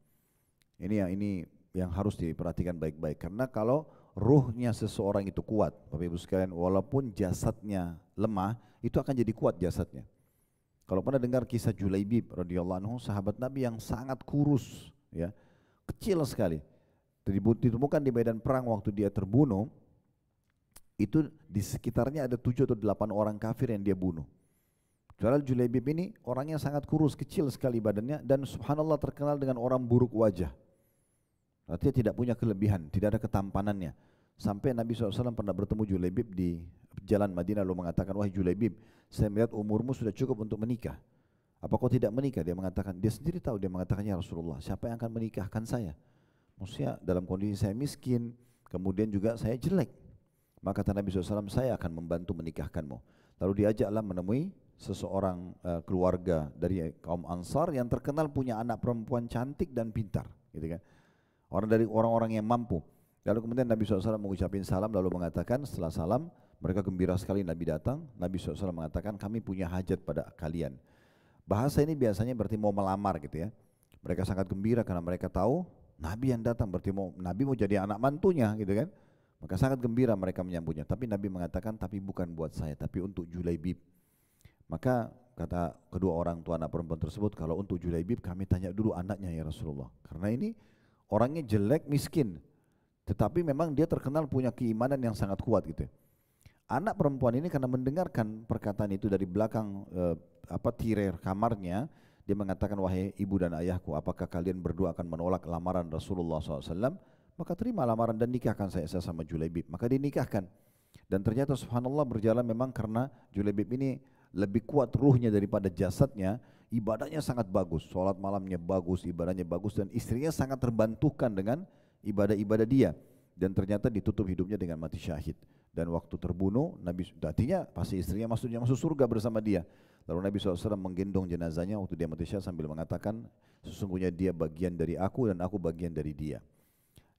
Ini yang harus diperhatikan baik-baik. Karena kalau ruhnya seseorang itu kuat, Bapak Ibu sekalian, walaupun jasadnya lemah, itu akan jadi kuat jasadnya. Kalau pernah dengar kisah Julaibib radhiyallahu anhu, sahabat Nabi yang sangat kurus, ya, kecil sekali. Ditemukan di medan perang waktu dia terbunuh, itu di sekitarnya ada 7 atau 8 orang kafir yang dia bunuh. Padahal Julaibib ini orangnya sangat kurus, kecil sekali badannya, dan subhanallah terkenal dengan orang buruk wajah. Artinya tidak punya kelebihan, tidak ada ketampanannya. Sampai Nabi SAW pernah bertemu Julaibib di jalan Madinah lalu mengatakan, wahai Julaibib, saya melihat umurmu sudah cukup untuk menikah. Apa kau tidak menikah? Dia mengatakan, dia sendiri tahu, dia mengatakan, ya Rasulullah, siapa yang akan menikahkan saya? Maksudnya dalam kondisi saya miskin, kemudian juga saya jelek. Maka kata Nabi SAW, saya akan membantu menikahkanmu. Lalu diajaklah menemui seseorang keluarga dari kaum Ansar yang terkenal punya anak perempuan cantik dan pintar, gitu kan. Dari orang-orang yang mampu. Lalu kemudian Nabi SAW mengucapkan salam lalu mengatakan, setelah salam mereka gembira sekali Nabi datang. Nabi SAW mengatakan, kami punya hajat pada kalian. Bahasa ini biasanya berarti mau melamar gitu ya. Mereka sangat gembira karena mereka tahu Nabi yang datang, berarti Nabi mau jadi anak mantunya gitu kan. Maka sangat gembira mereka menyambutnya. Tapi Nabi mengatakan, tapi bukan buat saya, tapi untuk Julaibib. Maka kata kedua orang tua anak perempuan tersebut, kalau untuk Julaibib kami tanya dulu anaknya ya Rasulullah. Karena ini orangnya jelek, miskin, tetapi memang dia terkenal punya keimanan yang sangat kuat gitu. Anak perempuan ini karena mendengarkan perkataan itu dari belakang tirai kamarnya, dia mengatakan, wahai ibu dan ayahku, apakah kalian berdua akan menolak lamaran Rasulullah SAW? Maka terima lamaran dan nikahkan saya sama Julaibib. Maka dinikahkan. Dan ternyata subhanallah berjalan memang karena Julaibib ini lebih kuat ruhnya daripada jasadnya, ibadahnya sangat bagus, sholat malamnya bagus, ibadahnya bagus, dan istrinya sangat terbantukan dengan ibadah-ibadah dia. Dan ternyata ditutup hidupnya dengan mati syahid. Dan waktu terbunuh, Nabi artinya pasti istrinya masuk surga bersama dia. Lalu Nabi SAW menggendong jenazahnya waktu dia mati syahid sambil mengatakan, sesungguhnya dia bagian dari aku dan aku bagian dari dia.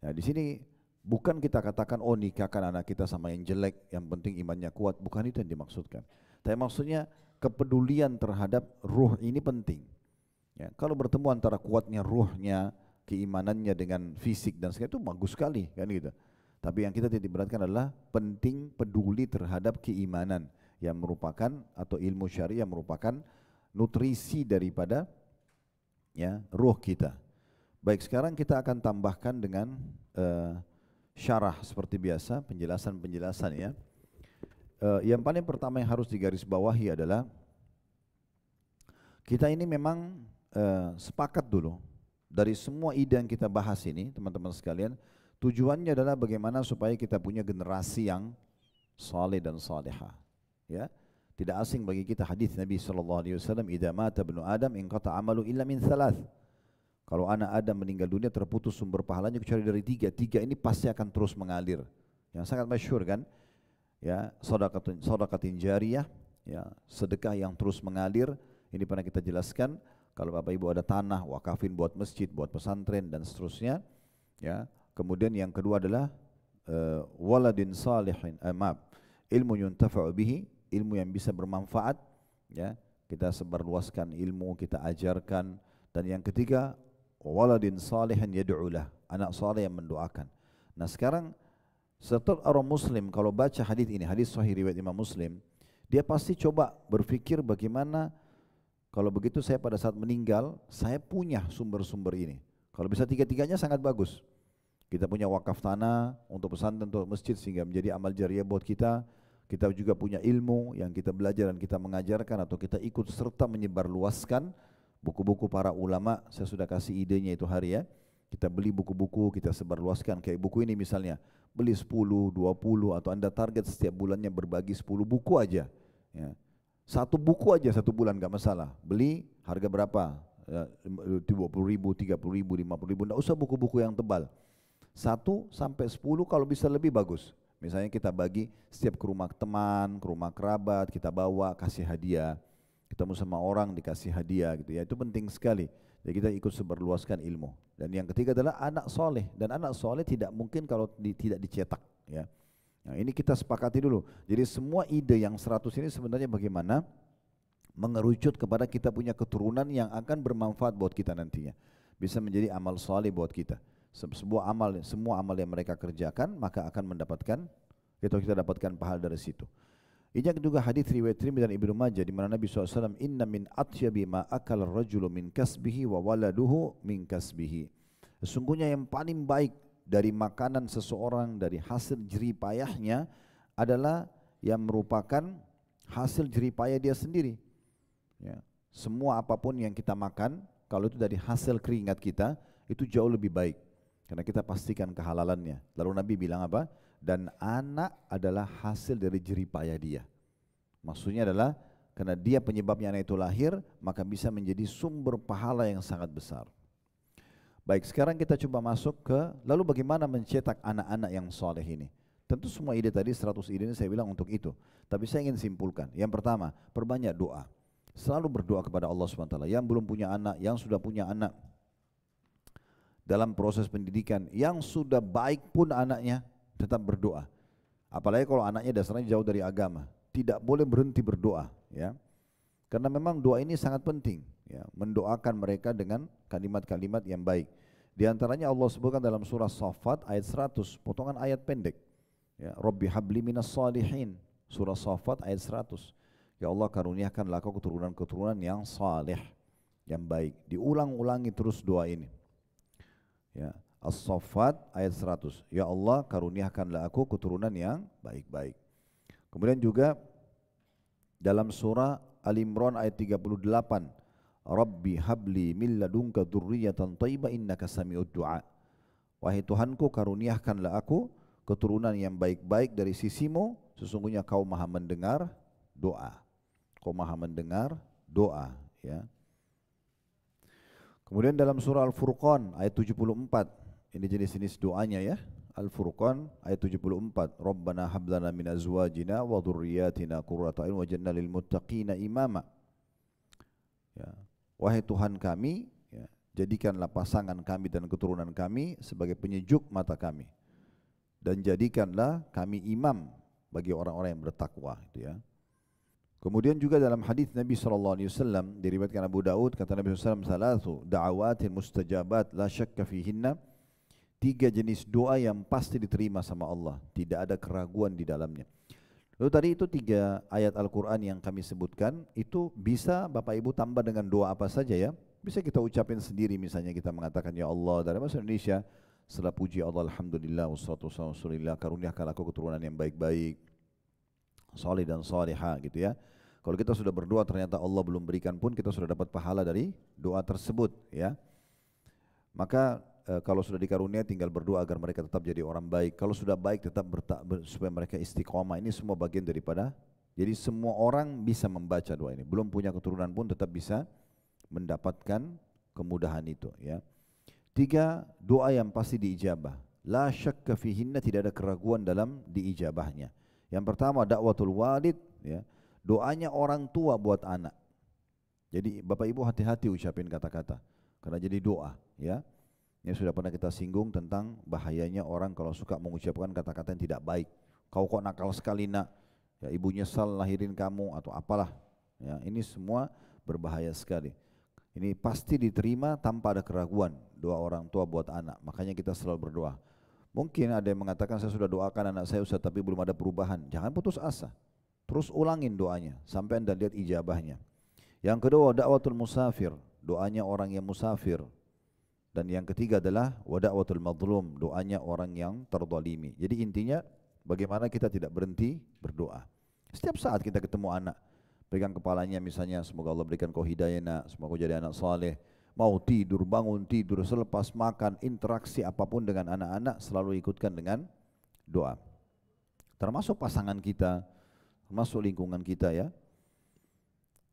Nah, di sini bukan kita katakan, oh nikahkan anak kita sama yang jelek, yang penting imannya kuat. Bukan itu yang dimaksudkan. Tapi maksudnya kepedulian terhadap ruh ini penting. Ya, kalau bertemu antara kuatnya ruhnya, keimanannya dengan fisik dan segala itu bagus sekali, kan gitu. Tapi yang kita titik beratkan adalah penting peduli terhadap keimanan yang merupakan atau ilmu syariah yang merupakan nutrisi daripada ruh kita. Baik, sekarang kita akan tambahkan dengan syarah seperti biasa, penjelasan-penjelasan ya. Yang paling pertama yang harus digarisbawahi adalah kita ini memang sepakat dulu dari semua ide yang kita bahas ini, teman-teman sekalian, tujuannya adalah bagaimana supaya kita punya generasi yang saleh dan salihah. Ya, tidak asing bagi kita hadis Nabi SAW, "Idza mata ibnu Adam inqata amalu illa min thalath." Kalau anak Adam meninggal dunia terputus sumber pahalanya kecuali dari tiga. Tiga ini pasti akan terus mengalir. Yang sangat masyhur kan? Ya, sedekatin jariyah, ya, sedekah yang terus mengalir. Ini pernah kita jelaskan. Kalau Bapak Ibu ada tanah, wakafin buat masjid, buat pesantren dan seterusnya. Ya, kemudian yang kedua adalah waladin salihin, ilmu yuntafa'u bihi, ilmu yang bisa bermanfaat. Ya, kita sebarluaskan ilmu, kita ajarkan. Dan yang ketiga, waladin salihin yad'ulah, anak saleh yang mendoakan. Nah sekarang setiap orang Muslim kalau baca hadis ini, hadis sahih riwayat Imam Muslim, dia pasti coba berpikir bagaimana kalau begitu saya pada saat meninggal, saya punya sumber-sumber ini. Kalau bisa tiga-tiganya sangat bagus. Kita punya wakaf tanah untuk pesantren, untuk masjid sehingga menjadi amal jariah buat kita. Kita juga punya ilmu yang kita belajar dan kita mengajarkan atau kita ikut serta menyebarluaskan buku-buku para ulama. Saya sudah kasih idenya itu hari ya. Kita beli buku-buku, kita sebarluaskan. Kayak buku ini misalnya, beli 10, 20 atau Anda target setiap bulannya berbagi 10 buku aja. Ya. Satu buku aja satu bulan gak masalah. Beli harga berapa? 20 ribu, 30 ribu, 50 ribu. Nggak usah buku-buku yang tebal. 1 sampai 10 kalau bisa lebih bagus. Misalnya kita bagi setiap ke rumah teman, ke rumah kerabat, kita bawa kasih hadiah. Ketemu sama orang dikasih hadiah gitu ya, itu penting sekali. Jadi kita ikut sebarluaskan ilmu. Dan yang ketiga adalah anak soleh. Dan anak soleh tidak mungkin kalau tidak dicetak ya. Nah ini kita sepakati dulu. Jadi semua ide yang 100 ini sebenarnya bagaimana mengerucut kepada kita punya keturunan yang akan bermanfaat buat kita nantinya. Bisa menjadi amal soleh buat kita. Semua amal yang mereka kerjakan maka akan mendapatkan, kita dapatkan pahala dari situ. Ini juga hadis riwayat Tirmidzi dan Ibnu Majah di mana Nabi SAW, "Inna min athyabi ma akala ar-rajulu min kasbihi wa waladuhu min kasbihi." Sesungguhnya yang paling baik dari makanan seseorang dari hasil jerih payahnya adalah yang merupakan hasil jerih payah dia sendiri. Ya. Semua apapun yang kita makan, kalau itu dari hasil keringat kita, itu jauh lebih baik. Karena kita pastikan kehalalannya. Lalu Nabi bilang apa? Dan anak adalah hasil dari jerih payah dia. Maksudnya adalah karena dia penyebabnya anak itu lahir, maka bisa menjadi sumber pahala yang sangat besar. Baik, sekarang kita coba masuk ke lalu bagaimana mencetak anak-anak yang soleh ini. Tentu semua ide tadi 100 ide ini saya bilang untuk itu. Tapi saya ingin simpulkan. Yang pertama, perbanyak doa. Selalu berdoa kepada Allah SWT. Yang belum punya anak, yang sudah punya anak dalam proses pendidikan, yang sudah baik pun anaknya, tetap berdoa. Apalagi kalau anaknya dasarnya jauh dari agama, tidak boleh berhenti berdoa, ya. Karena memang doa ini sangat penting, ya, mendoakan mereka dengan kalimat-kalimat yang baik. Di antaranya Allah sebutkan dalam surah Shaffat ayat 100, potongan ayat pendek. Ya, Rabbi habli minas salihin, surah Shaffat ayat 100. Ya Allah karuniakanlah kau keturunan-keturunan yang saleh, yang baik. Diulang-ulangi terus doa ini. Ya. As-Saffat ayat 100. Ya Allah, karuniakanlah aku keturunan yang baik-baik. Kemudian juga dalam surah Al-Imran ayat 38. Rabbi habli min ladunka dzurriyyatan thayyibah innaka sami'ud du'a. Wahai Tuhanku, karuniakanlah aku keturunan yang baik-baik dari sisimu, sesungguhnya kau maha mendengar doa. Kau maha mendengar doa, ya. Kemudian dalam surah Al-Furqan ayat 74, ini jenis-jenis doanya ya. Al-Furqan ayat 74. Rabbana hab lana min azwajina wa dhurriyyatina qurrata a'yun waj'alna lil muttaqina imama. Ya. Wahai Tuhan kami, ya, jadikanlah pasangan kami dan keturunan kami sebagai penyejuk mata kami. Dan jadikanlah kami imam bagi orang-orang yang bertakwa, gitu ya. Kemudian juga dalam hadis Nabi SAW diriwayatkan Abu Daud, kata Nabi SAW, salatu da'awatin mustajabat la syakka fihinna, 3 jenis doa yang pasti diterima sama Allah, tidak ada keraguan di dalamnya. Lalu tadi itu 3 ayat Al-Quran yang kami sebutkan, itu bisa Bapak Ibu tambah dengan doa apa saja ya. Bisa kita ucapin sendiri, misalnya kita mengatakan ya Allah, dalam bahasa Indonesia, setelah puji Allah, alhamdulillah, wassalatu wassalamu ala rasulillah, karuniakan aku keturunan yang baik-baik, salih dan salihah, gitu ya. Kalau kita sudah berdoa ternyata Allah belum berikan pun, kita sudah dapat pahala dari doa tersebut, ya. Maka kalau sudah dikarunia tinggal berdoa agar mereka tetap jadi orang baik. Kalau sudah baik tetap supaya mereka istiqomah. Ini semua bagian daripada, jadi semua orang bisa membaca doa ini. Belum punya keturunan pun tetap bisa mendapatkan kemudahan itu, ya. 3 doa yang pasti diijabah. La syakka fihinna, tidak ada keraguan dalam diijabahnya. Yang pertama dakwatul walid, ya. Doanya orang tua buat anak. Jadi Bapak Ibu hati-hati ucapin kata-kata, karena jadi doa, ya. Ini sudah pernah kita singgung tentang bahayanya orang kalau suka mengucapkan kata-kata yang tidak baik. Kau kok nakal sekali nak, ya ibu nyesal lahirin kamu atau apalah. Ya, ini semua berbahaya sekali. Ini pasti diterima tanpa ada keraguan doa orang tua buat anak. Makanya kita selalu berdoa. Mungkin ada yang mengatakan saya sudah doakan anak saya Ustaz tapi belum ada perubahan. Jangan putus asa. Terus ulangin doanya sampai Anda lihat ijabahnya. Yang kedua dakwatul musafir, doanya orang yang musafir. Dan yang ketiga adalah wada'watul madlum, doanya orang yang terzalimi. Jadi intinya bagaimana kita tidak berhenti berdoa. Setiap saat kita ketemu anak, pegang kepalanya misalnya, semoga Allah berikan kau hidayah nak, semoga kau jadi anak saleh. Mau tidur, bangun tidur, selepas makan, interaksi apapun dengan anak-anak selalu ikutkan dengan doa. Termasuk pasangan kita, termasuk lingkungan kita, ya.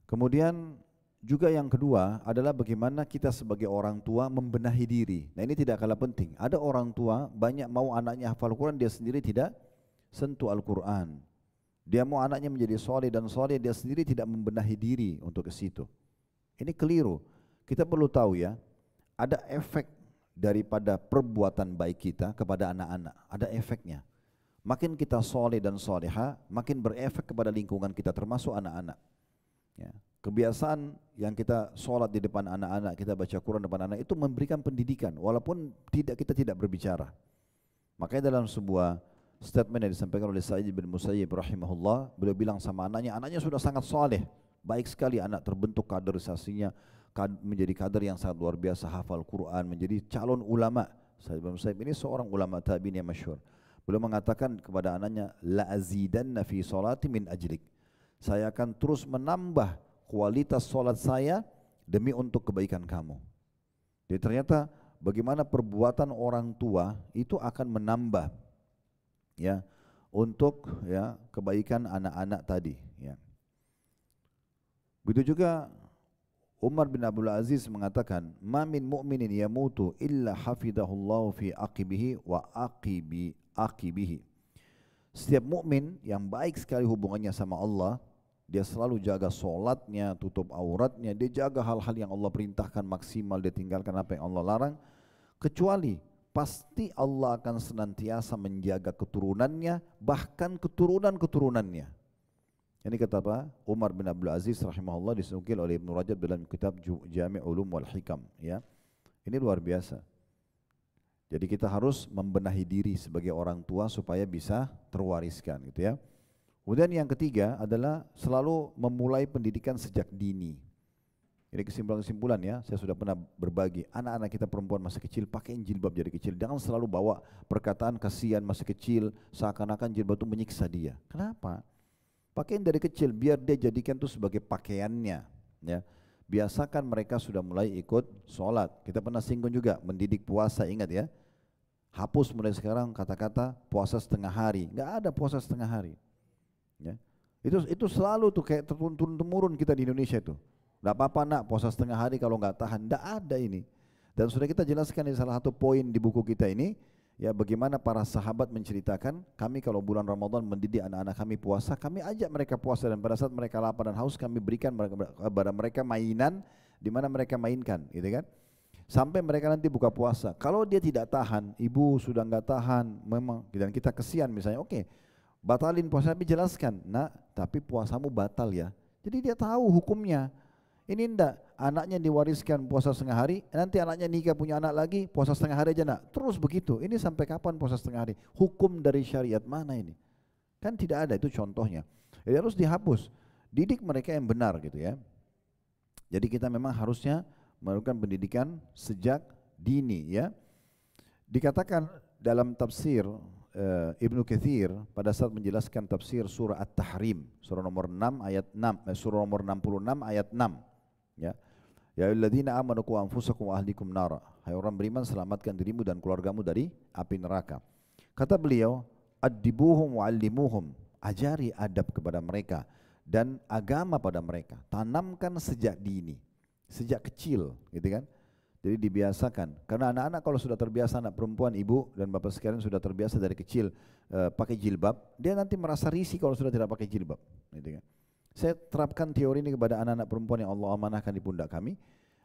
Kemudian juga yang kedua adalah bagaimana kita sebagai orang tua membenahi diri. Nah ini tidak kalah penting. Ada orang tua banyak mau anaknya hafal Quran, dia sendiri tidak sentuh Al-Quran. Dia mau anaknya menjadi soleh dan soleh, dia sendiri tidak membenahi diri untuk ke situ. Ini keliru. Kita perlu tahu ya, ada efek daripada perbuatan baik kita kepada anak-anak. Ada efeknya. Makin kita soleh dan soleha, makin berefek kepada lingkungan kita termasuk anak-anak. Ya. Kebiasaan yang kita sholat di depan anak-anak, kita baca Quran depan anak, itu memberikan pendidikan walaupun kita tidak berbicara. Makanya dalam sebuah statement yang disampaikan oleh Sa'id bin Musayyib rahimahullah, beliau bilang sama anaknya sudah sangat saleh, baik sekali anak, terbentuk kaderisasinya, menjadi kader yang sangat luar biasa, hafal Quran, menjadi calon ulama. Sa'id bin Musayyib ini seorang ulama tabi'in yang masyhur. Beliau mengatakan kepada anaknya, la azidanna fi salati min ajlik. Saya akan terus menambah kualitas solat saya demi untuk kebaikan kamu. Jadi ternyata bagaimana perbuatan orang tua itu akan menambah, ya, untuk ya kebaikan anak-anak tadi, ya. Begitu juga Umar bin Abdul Aziz mengatakan, "Ma min mu'minin yamutu illa hafidahullahu fi aqibihi wa aqibihi." Setiap mukmin yang baik sekali hubungannya sama Allah, dia selalu jaga solatnya, tutup auratnya, dia jaga hal-hal yang Allah perintahkan maksimal, dia tinggalkan apa yang Allah larang, kecuali pasti Allah akan senantiasa menjaga keturunannya, bahkan keturunan-keturunannya. Ini kata apa? Umar bin Abdul Aziz rahimahullah, disukil oleh Ibnu Rajab dalam kitab Jami' Ulum wal Hikam, ya. Ini luar biasa. Jadi kita harus membenahi diri sebagai orang tua supaya bisa terwariskan, gitu ya. Kemudian yang ketiga adalah selalu memulai pendidikan sejak dini. Ini kesimpulan-kesimpulan ya, saya sudah pernah berbagi. Anak-anak kita perempuan masih kecil, pakaiin jilbab dari kecil. Jangan selalu bawa perkataan kasihan masih kecil, seakan-akan jilbab itu menyiksa dia. Kenapa? Pakaiin dari kecil, biar dia jadikan itu sebagai pakaiannya. Ya. Biasakan mereka sudah mulai ikut sholat. Kita pernah singgung juga, mendidik puasa, ingat ya. Hapus mulai sekarang kata-kata puasa setengah hari. Nggak ada puasa setengah hari. Ya. Itu selalu tuh kayak turun-temurun kita di Indonesia itu. Nggak apa-apa nak puasa setengah hari kalau nggak tahan, nggak ada ini. Dan sudah kita jelaskan di salah satu poin di buku kita ini, ya bagaimana para sahabat menceritakan, kami kalau bulan Ramadan mendidik anak-anak kami puasa, kami ajak mereka puasa dan pada saat mereka lapar dan haus kami berikan kepada mereka mainan di mana mereka mainkan, gitu kan? Sampai mereka nanti buka puasa. Kalau dia tidak tahan, ibu sudah nggak tahan, memang dan kita kesian misalnya, oke, batalin puasa, tapi jelaskan, nak, tapi puasamu batal ya. Jadi dia tahu hukumnya. Ini enggak, anaknya diwariskan puasa setengah hari, nanti anaknya nikah punya anak lagi, puasa setengah hari aja nak. Terus begitu, ini sampai kapan puasa setengah hari? Hukum dari syariat mana ini? Kan tidak ada, itu contohnya. Jadi harus dihapus, didik mereka yang benar gitu ya. Jadi kita memang harusnya melakukan pendidikan sejak dini ya. Dikatakan dalam tafsir Ibnu Katsir pada saat menjelaskan tafsir surah At-Tahrim, surah nomor 6 ayat 6, surah nomor 66 ayat 6. Ya, ya ayyuhalladzina amanu qu anfusakum wa ahlikum nara. Hai orang beriman, selamatkan dirimu dan keluargamu dari api neraka. Kata beliau, addibuhum wa allimuhum, ajari adab kepada mereka dan agama pada mereka. Tanamkan sejak dini, sejak kecil, gitu kan? Jadi dibiasakan. Karena anak-anak kalau sudah terbiasa, anak perempuan, ibu dan bapak sekalian sudah terbiasa dari kecil pakai jilbab, dia nanti merasa risih kalau sudah tidak pakai jilbab, gitu kan? Saya terapkan teori ini kepada anak-anak perempuan yang Allah amanahkan di pundak kami.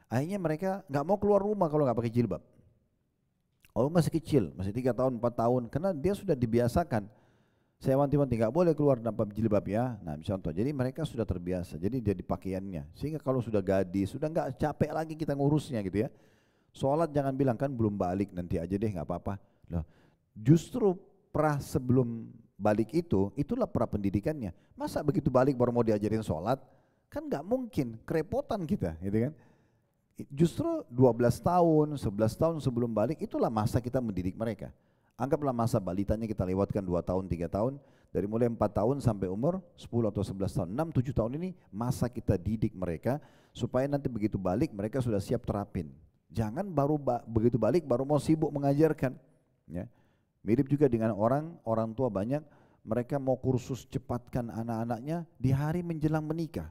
Akhirnya mereka nggak mau keluar rumah kalau nggak pakai jilbab. Oh masih kecil, masih 3 tahun, 4 tahun, karena dia sudah dibiasakan. Saya wanti-wanti nggak boleh keluar tanpa jilbab ya. Nah contoh, jadi mereka sudah terbiasa, jadi jadi pakaiannya. Sehingga kalau sudah gadis, sudah nggak capek lagi kita ngurusnya gitu ya. Sholat jangan bilang kan belum balik, nanti aja deh nggak apa-apa. Loh, justru sebelum balik itulah pra pendidikannya. Masa begitu balik baru mau diajarin sholat? Kan nggak mungkin, kerepotan kita, gitu kan? Justru 12 tahun, 11 tahun sebelum balik itulah masa kita mendidik mereka. Anggaplah masa balitanya kita lewatkan 2 tahun, 3 tahun, dari mulai 4 tahun sampai umur 10 atau 11 tahun, 6, 7 tahun ini masa kita didik mereka supaya nanti begitu balik mereka sudah siap terapin. Jangan baru begitu balik baru mau sibuk mengajarkan, ya. Mirip juga dengan orang tua banyak, mereka mau kursus cepatkan anak-anaknya di hari menjelang menikah.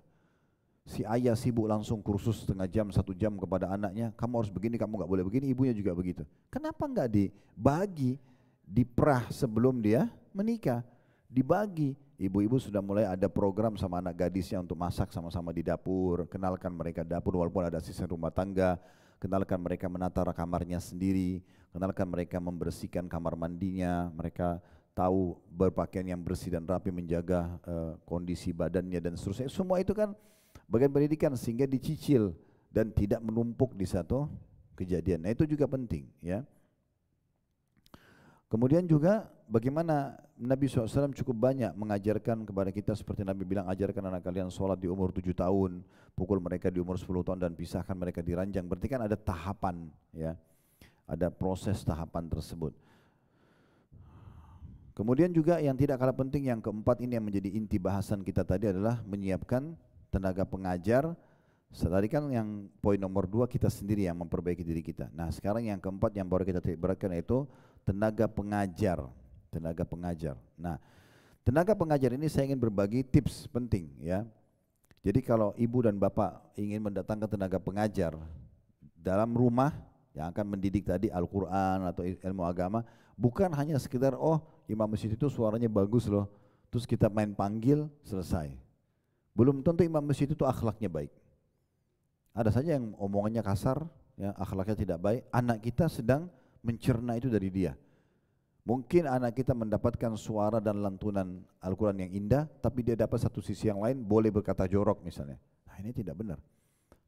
Si ayah sibuk langsung kursus setengah jam, 1 jam kepada anaknya, kamu harus begini, kamu nggak boleh begini, ibunya juga begitu. Kenapa nggak dibagi, diprah sebelum dia menikah? Dibagi, ibu-ibu sudah mulai ada program sama anak gadisnya untuk masak sama-sama di dapur, kenalkan mereka dapur walaupun ada asisten rumah tangga, kenalkan mereka menata kamarnya sendiri, kenalkan mereka membersihkan kamar mandinya, mereka tahu berpakaian yang bersih dan rapi, menjaga kondisi badannya dan seterusnya. Semua itu kan bagian pendidikan sehingga dicicil dan tidak menumpuk di satu kejadian. Nah itu juga penting ya. Kemudian juga bagaimana Nabi SAW cukup banyak mengajarkan kepada kita seperti Nabi bilang, ajarkan anak kalian sholat di umur 7 tahun, pukul mereka di umur 10 tahun dan pisahkan mereka di ranjang. Berarti kan ada tahapan ya, ada proses tahapan tersebut. Kemudian juga yang tidak kalah penting yang keempat ini yang menjadi inti bahasan kita tadi adalah menyiapkan tenaga pengajar. Tadi kan yang poin nomor 2 kita sendiri yang memperbaiki diri kita. Nah sekarang yang keempat yang baru kita beratkan yaitu tenaga pengajar. Tenaga pengajar. Nah tenaga pengajar ini saya ingin berbagi tips penting ya. Jadi kalau ibu dan bapak ingin mendatangkan tenaga pengajar dalam rumah yang akan mendidik tadi Al-Quran atau ilmu agama, bukan hanya sekedar oh imam masjid itu suaranya bagus loh, terus kita main panggil selesai. Belum tentu imam masjid itu akhlaknya baik. Ada saja yang omongannya kasar, ya, akhlaknya tidak baik. Anak kita sedang mencerna itu dari dia. Mungkin anak kita mendapatkan suara dan lantunan Al-Quran yang indah, tapi dia dapat satu sisi yang lain boleh berkata jorok misalnya. Nah ini tidak benar.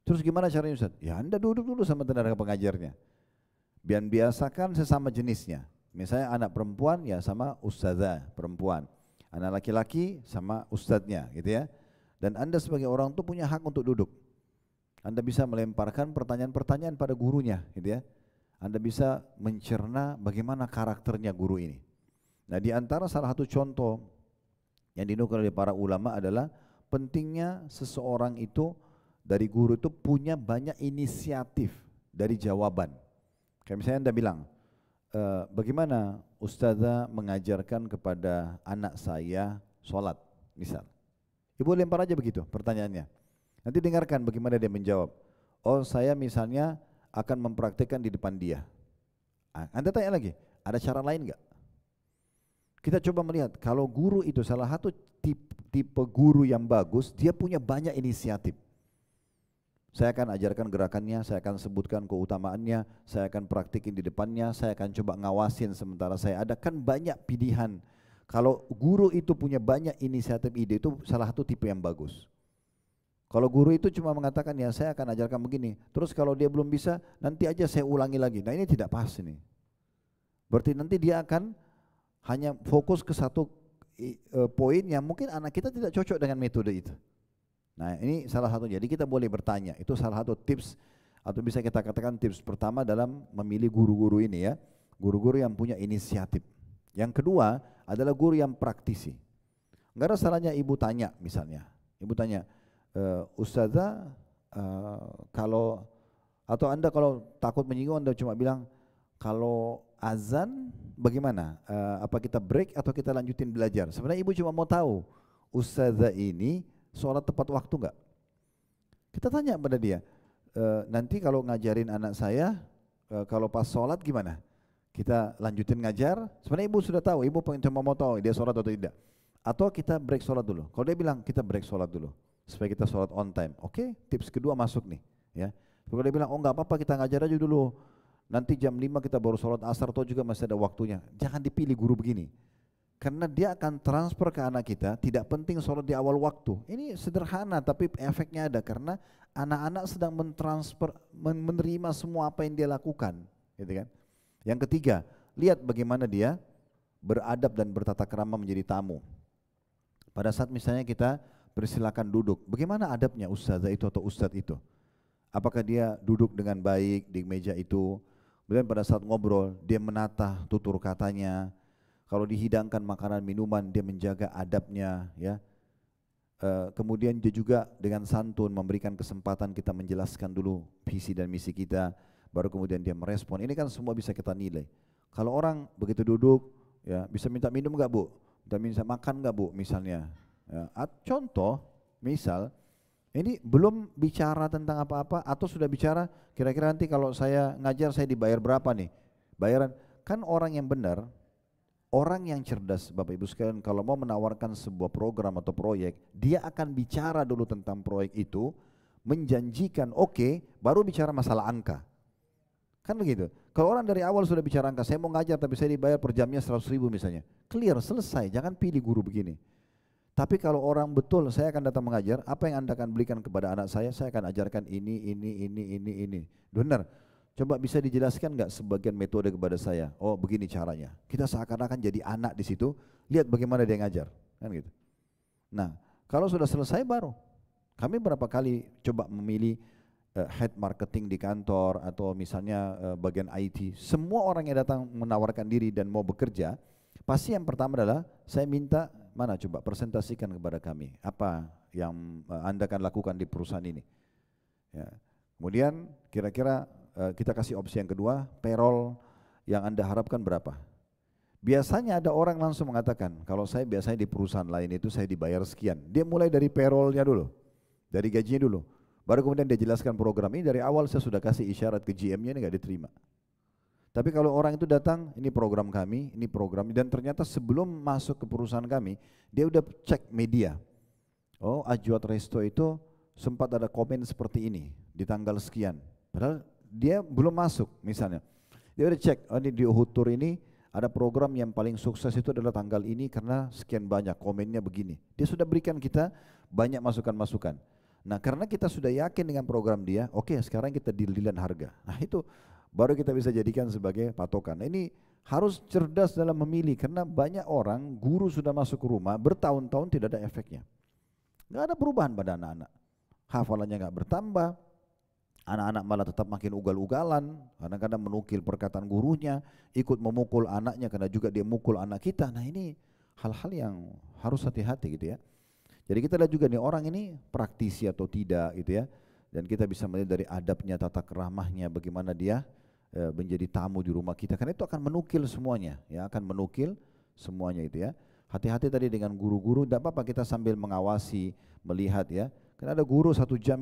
Terus gimana caranya Ustaz? Ya Anda duduk dulu sama tenaga pengajarnya. Biasakan sesama jenisnya. Misalnya anak perempuan ya sama ustazah perempuan. Anak laki-laki sama ustadznya gitu ya. Dan Anda sebagai orang tua punya hak untuk duduk. Anda bisa melemparkan pertanyaan-pertanyaan pada gurunya, gitu ya. Anda bisa mencerna bagaimana karakternya guru ini. Nah, di antara salah satu contoh yang dinukil oleh para ulama adalah pentingnya seseorang itu dari guru itu punya banyak inisiatif dari jawaban. Kayak misalnya Anda bilang, bagaimana ustazah mengajarkan kepada anak saya sholat, misal. Ibu lempar aja begitu pertanyaannya. Nanti dengarkan bagaimana dia menjawab. Oh, saya misalnya akan mempraktikkan di depan dia. Anda tanya lagi, ada cara lain enggak? Kita coba melihat, kalau guru itu salah satu tipe guru yang bagus, dia punya banyak inisiatif. Saya akan ajarkan gerakannya, saya akan sebutkan keutamaannya, saya akan praktikin di depannya, saya akan coba ngawasin sementara saya ada. Kan banyak pilihan. Kalau guru itu punya banyak inisiatif ide, itu salah satu tipe yang bagus. Kalau guru itu cuma mengatakan, ya saya akan ajarkan begini, terus kalau dia belum bisa, nanti aja saya ulangi lagi. Nah, ini tidak pas ini. Berarti nanti dia akan hanya fokus ke satu poin yang mungkin anak kita tidak cocok dengan metode itu. Nah, ini salah satu. Jadi kita boleh bertanya. Itu salah satu tips, atau bisa kita katakan tips pertama dalam memilih guru-guru ini ya. Guru-guru yang punya inisiatif. Yang kedua adalah guru yang praktisi. Enggak ada salahnya ibu tanya misalnya. Ibu tanya, ustazah kalau, atau Anda kalau takut menyinggung, Anda cuma bilang, kalau azan bagaimana? Apa kita break atau kita lanjutin belajar? Sebenarnya ibu cuma mau tahu, ustazah ini sholat tepat waktu enggak? Kita tanya pada dia, nanti kalau ngajarin anak saya, kalau pas sholat gimana? Kita lanjutin ngajar? Sebenarnya ibu sudah tahu, ibu cuma mau tahu dia sholat atau tidak. Atau kita break sholat dulu. Kalau dia bilang kita break sholat dulu, supaya kita sholat on time. Oke, tips kedua masuk nih. Ya. Kalau dia bilang, oh enggak apa-apa kita ngajar aja dulu, nanti jam 5 kita baru sholat asar, atau juga masih ada waktunya. Jangan dipilih guru begini. Karena dia akan transfer ke anak kita, tidak penting sholat di awal waktu. Ini sederhana tapi efeknya ada, karena anak-anak sedang mentransfer, menerima semua apa yang dia lakukan, gitu kan. Yang ketiga, lihat bagaimana dia beradab dan bertata krama menjadi tamu. Pada saat misalnya kita persilakan duduk, bagaimana adabnya ustazah itu atau ustadz itu? Apakah dia duduk dengan baik di meja itu? Kemudian pada saat ngobrol, dia menata tutur katanya. Kalau dihidangkan makanan minuman, dia menjaga adabnya, ya. Kemudian dia juga dengan santun memberikan kesempatan kita menjelaskan dulu visi dan misi kita, baru kemudian dia merespon. Ini kan semua bisa kita nilai. Kalau orang begitu duduk, ya bisa minta minum nggak bu? Minta makan nggak bu? Misalnya. Ya, contoh, misal ini belum bicara tentang apa-apa atau sudah bicara kira-kira nanti kalau saya ngajar saya dibayar berapa nih? Bayaran kan orang yang benar. Orang yang cerdas, Bapak Ibu sekalian, kalau mau menawarkan sebuah program atau proyek, dia akan bicara dulu tentang proyek itu, menjanjikan oke, baru bicara masalah angka. Kan begitu. Kalau orang dari awal sudah bicara angka, saya mau ngajar tapi saya dibayar per jamnya 100.000 misalnya. Clear, selesai, jangan pilih guru begini. Tapi kalau orang betul, saya akan datang mengajar, apa yang Anda akan berikan kepada anak saya akan ajarkan ini. Benar. Coba bisa dijelaskan nggak sebagian metode kepada saya? Oh begini caranya. Kita seakan-akan jadi anak di situ, lihat bagaimana dia ngajar, kan gitu. Nah kalau sudah selesai baru, kami berapa kali coba memilih head marketing di kantor atau misalnya bagian IT. Semua orang yang datang menawarkan diri dan mau bekerja, pasti yang pertama adalah saya minta mana coba presentasikan kepada kami apa yang Anda akan lakukan di perusahaan ini. Ya. Kemudian kira-kira kita kasih opsi yang kedua, payroll yang Anda harapkan berapa? Biasanya ada orang langsung mengatakan, kalau saya biasanya di perusahaan lain itu saya dibayar sekian. Dia mulai dari payrollnya dulu, dari gajinya dulu. Baru kemudian dia jelaskan program ini, dari awal saya sudah kasih isyarat ke GM-nya, ini nggak diterima. Tapi kalau orang itu datang, ini program kami, ini program, dan ternyata sebelum masuk ke perusahaan kami, dia udah cek media. Oh, Ajwat Resto itu sempat ada komen seperti ini, di tanggal sekian. Padahal dia belum masuk misalnya. Dia udah cek, oh ini di Uhud Tour ini ada program yang paling sukses itu adalah tanggal ini karena sekian banyak komennya begini. Dia sudah berikan kita banyak masukan-masukan. Nah karena kita sudah yakin dengan program dia, oke sekarang kita deal-dealan harga. Nah itu baru kita bisa jadikan sebagai patokan. Nah, ini harus cerdas dalam memilih karena banyak orang, guru sudah masuk ke rumah bertahun-tahun tidak ada efeknya. Nggak ada perubahan pada anak-anak. Hafalannya nggak bertambah, Anak-anak malah tetap makin ugal-ugalan, kadang-kadang menukil perkataan gurunya, ikut memukul anaknya karena juga dia mukul anak kita. Nah ini hal-hal yang harus hati-hati gitu ya. Jadi kita lihat juga nih orang ini praktisi atau tidak gitu ya. Dan kita bisa melihat dari adabnya, tata keramahnya, bagaimana dia menjadi tamu di rumah kita. Karena itu akan menukil semuanya, ya akan menukil semuanya itu ya. Hati-hati tadi dengan guru-guru, tidak apa-apa kita sambil mengawasi, melihat ya. Karena ada guru 1 jam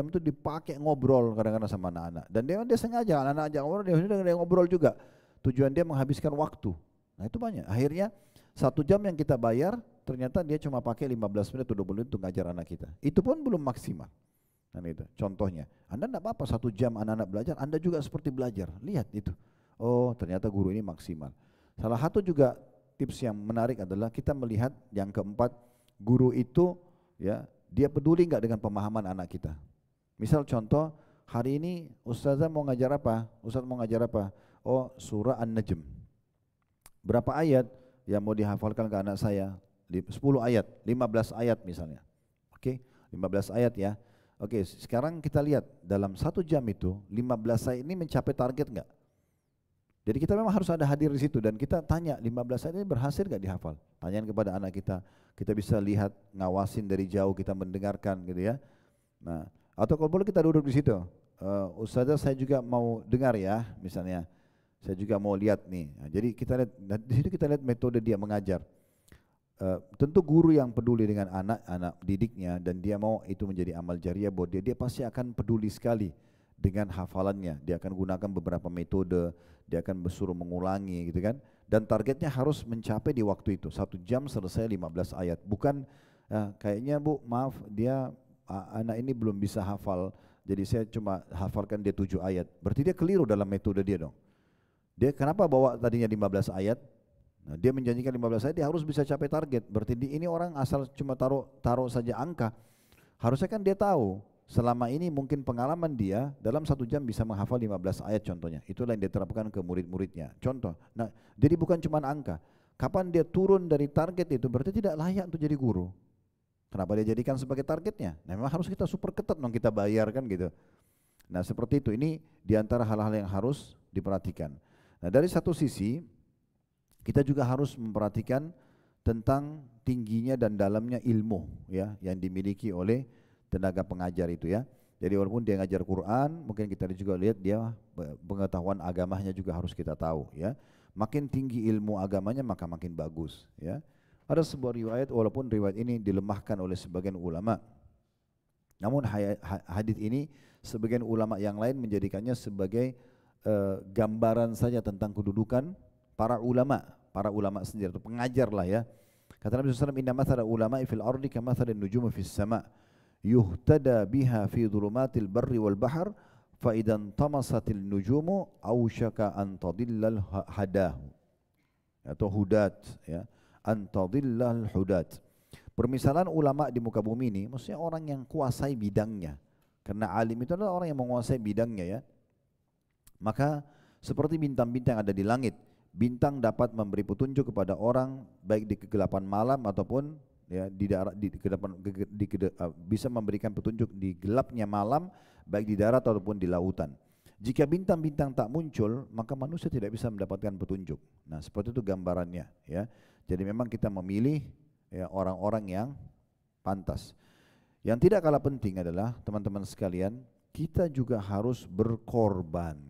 itu dipakai ngobrol kadang-kadang sama anak-anak. Dan dia sengaja, anak-anak ajak ngobrol, dia ngobrol juga. Tujuan dia menghabiskan waktu. Nah itu banyak. Akhirnya 1 jam yang kita bayar, ternyata dia cuma pakai 15 menit atau 20 menit untuk ngajar anak kita. Itu pun belum maksimal. Nah itu contohnya. Anda tidak apa-apa 1 jam anak-anak belajar, Anda juga seperti belajar. Lihat itu. Oh ternyata guru ini maksimal. Salah satu juga tips yang menarik adalah kita melihat yang keempat, guru itu ya dia peduli nggak dengan pemahaman anak kita. Misal contoh, hari ini Ustazah mau ngajar apa? Ustaz mau ngajar apa? Oh surah An-Najm. Berapa ayat yang mau dihafalkan ke anak saya? 10 ayat, 15 ayat misalnya. Oke, 15 ayat ya. Oke, sekarang kita lihat dalam 1 jam itu 15 ayat ini mencapai target nggak? Jadi kita memang harus ada hadir di situ dan kita tanya 15 ayat ini berhasil nggak dihafal? Tanyain kepada anak kita. Kita bisa lihat, ngawasin dari jauh, kita mendengarkan gitu ya. Nah, atau kalau boleh kita duduk di situ. Ustazah saya juga mau dengar ya, misalnya. Saya juga mau lihat nih. Nah, jadi kita lihat di situ kita lihat metode dia mengajar. Tentu guru yang peduli dengan anak-anak didiknya dan dia mau itu menjadi amal jariah buat dia pasti akan peduli sekali dengan hafalannya. Dia akan gunakan beberapa metode, dia akan bersuruh mengulangi gitu kan. Dan targetnya harus mencapai di waktu itu. 1 jam selesai 15 ayat. Bukan kayaknya Bu maaf dia anak ini belum bisa hafal. Jadi saya cuma hafalkan dia 7 ayat. Berarti dia keliru dalam metode dia dong. Dia kenapa bawa tadinya 15 ayat? Nah, dia menjanjikan 15 ayat dia harus bisa capai target. Berarti ini orang asal cuma taruh saja angka. Harusnya kan dia tahu. Selama ini mungkin pengalaman dia dalam 1 jam bisa menghafal 15 ayat contohnya. Itulah yang diterapkan ke murid-muridnya. Contoh. Nah, jadi bukan cuma angka. Kapan dia turun dari target itu berarti tidak layak untuk jadi guru. Kenapa dia jadikan sebagai targetnya? Nah, memang harus kita super ketat dong kita bayarkan gitu. Nah, seperti itu. Ini diantara hal-hal yang harus diperhatikan. Nah, dari satu sisi kita juga harus memperhatikan tentang tingginya dan dalamnya ilmu ya yang dimiliki oleh tenaga pengajar itu ya. Jadi walaupun dia ngajar Quran, mungkin kita juga lihat dia pengetahuan agamanya juga harus kita tahu ya. Makin tinggi ilmu agamanya maka makin bagus ya. Ada sebuah riwayat walaupun riwayat ini dilemahkan oleh sebagian ulama. Namun hadis ini sebagian ulama yang lain menjadikannya sebagai gambaran saja tentang kedudukan para ulama sendiri atau pengajar lah ya. Kata Nabi SAW, inna mathala ulama'i fil ardi kamathalin nujumi fis sama' yuhtada biha fi dhulumatil barri wal bahr fa idan tamasatil nujumu awshaka an tadillal hadahu atau hudat ya an tadillal hudat. Permisalan ulama di muka bumi ini maksudnya orang yang kuasai bidangnya, karena alim itu adalah orang yang menguasai bidangnya ya. Maka seperti bintang-bintang yang ada di langit, bintang dapat memberi petunjuk kepada orang baik di kegelapan malam ataupun ya bisa memberikan petunjuk di gelapnya malam baik di darat ataupun di lautan. Jika bintang-bintang tak muncul, maka manusia tidak bisa mendapatkan petunjuk. Nah, seperti itu gambarannya ya. Jadi memang kita memilih ya orang-orang yang pantas. Yang tidak kalah penting adalah teman-teman sekalian, kita juga harus berkorban.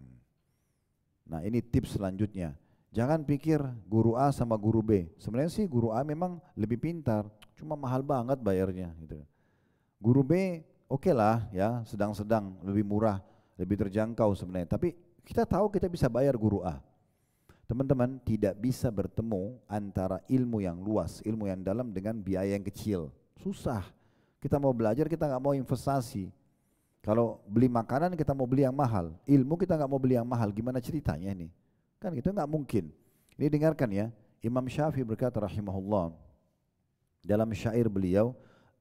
Nah, ini tips selanjutnya. Jangan pikir guru A sama guru B. Sebenarnya sih guru A memang lebih pintar, cuma mahal banget bayarnya gitu. Guru B oke lah ya, sedang-sedang, lebih murah, lebih terjangkau sebenarnya. Tapi kita tahu kita bisa bayar guru A. Teman-teman, tidak bisa bertemu antara ilmu yang luas, ilmu yang dalam dengan biaya yang kecil. Susah. Kita mau belajar, kita nggak mau investasi. Kalau beli makanan kita mau beli yang mahal, ilmu kita nggak mau beli yang mahal. Gimana ceritanya ini? Kan itu nggak mungkin. Ini dengarkan ya, Imam Syafi'i berkata rahimahullah dalam syair beliau,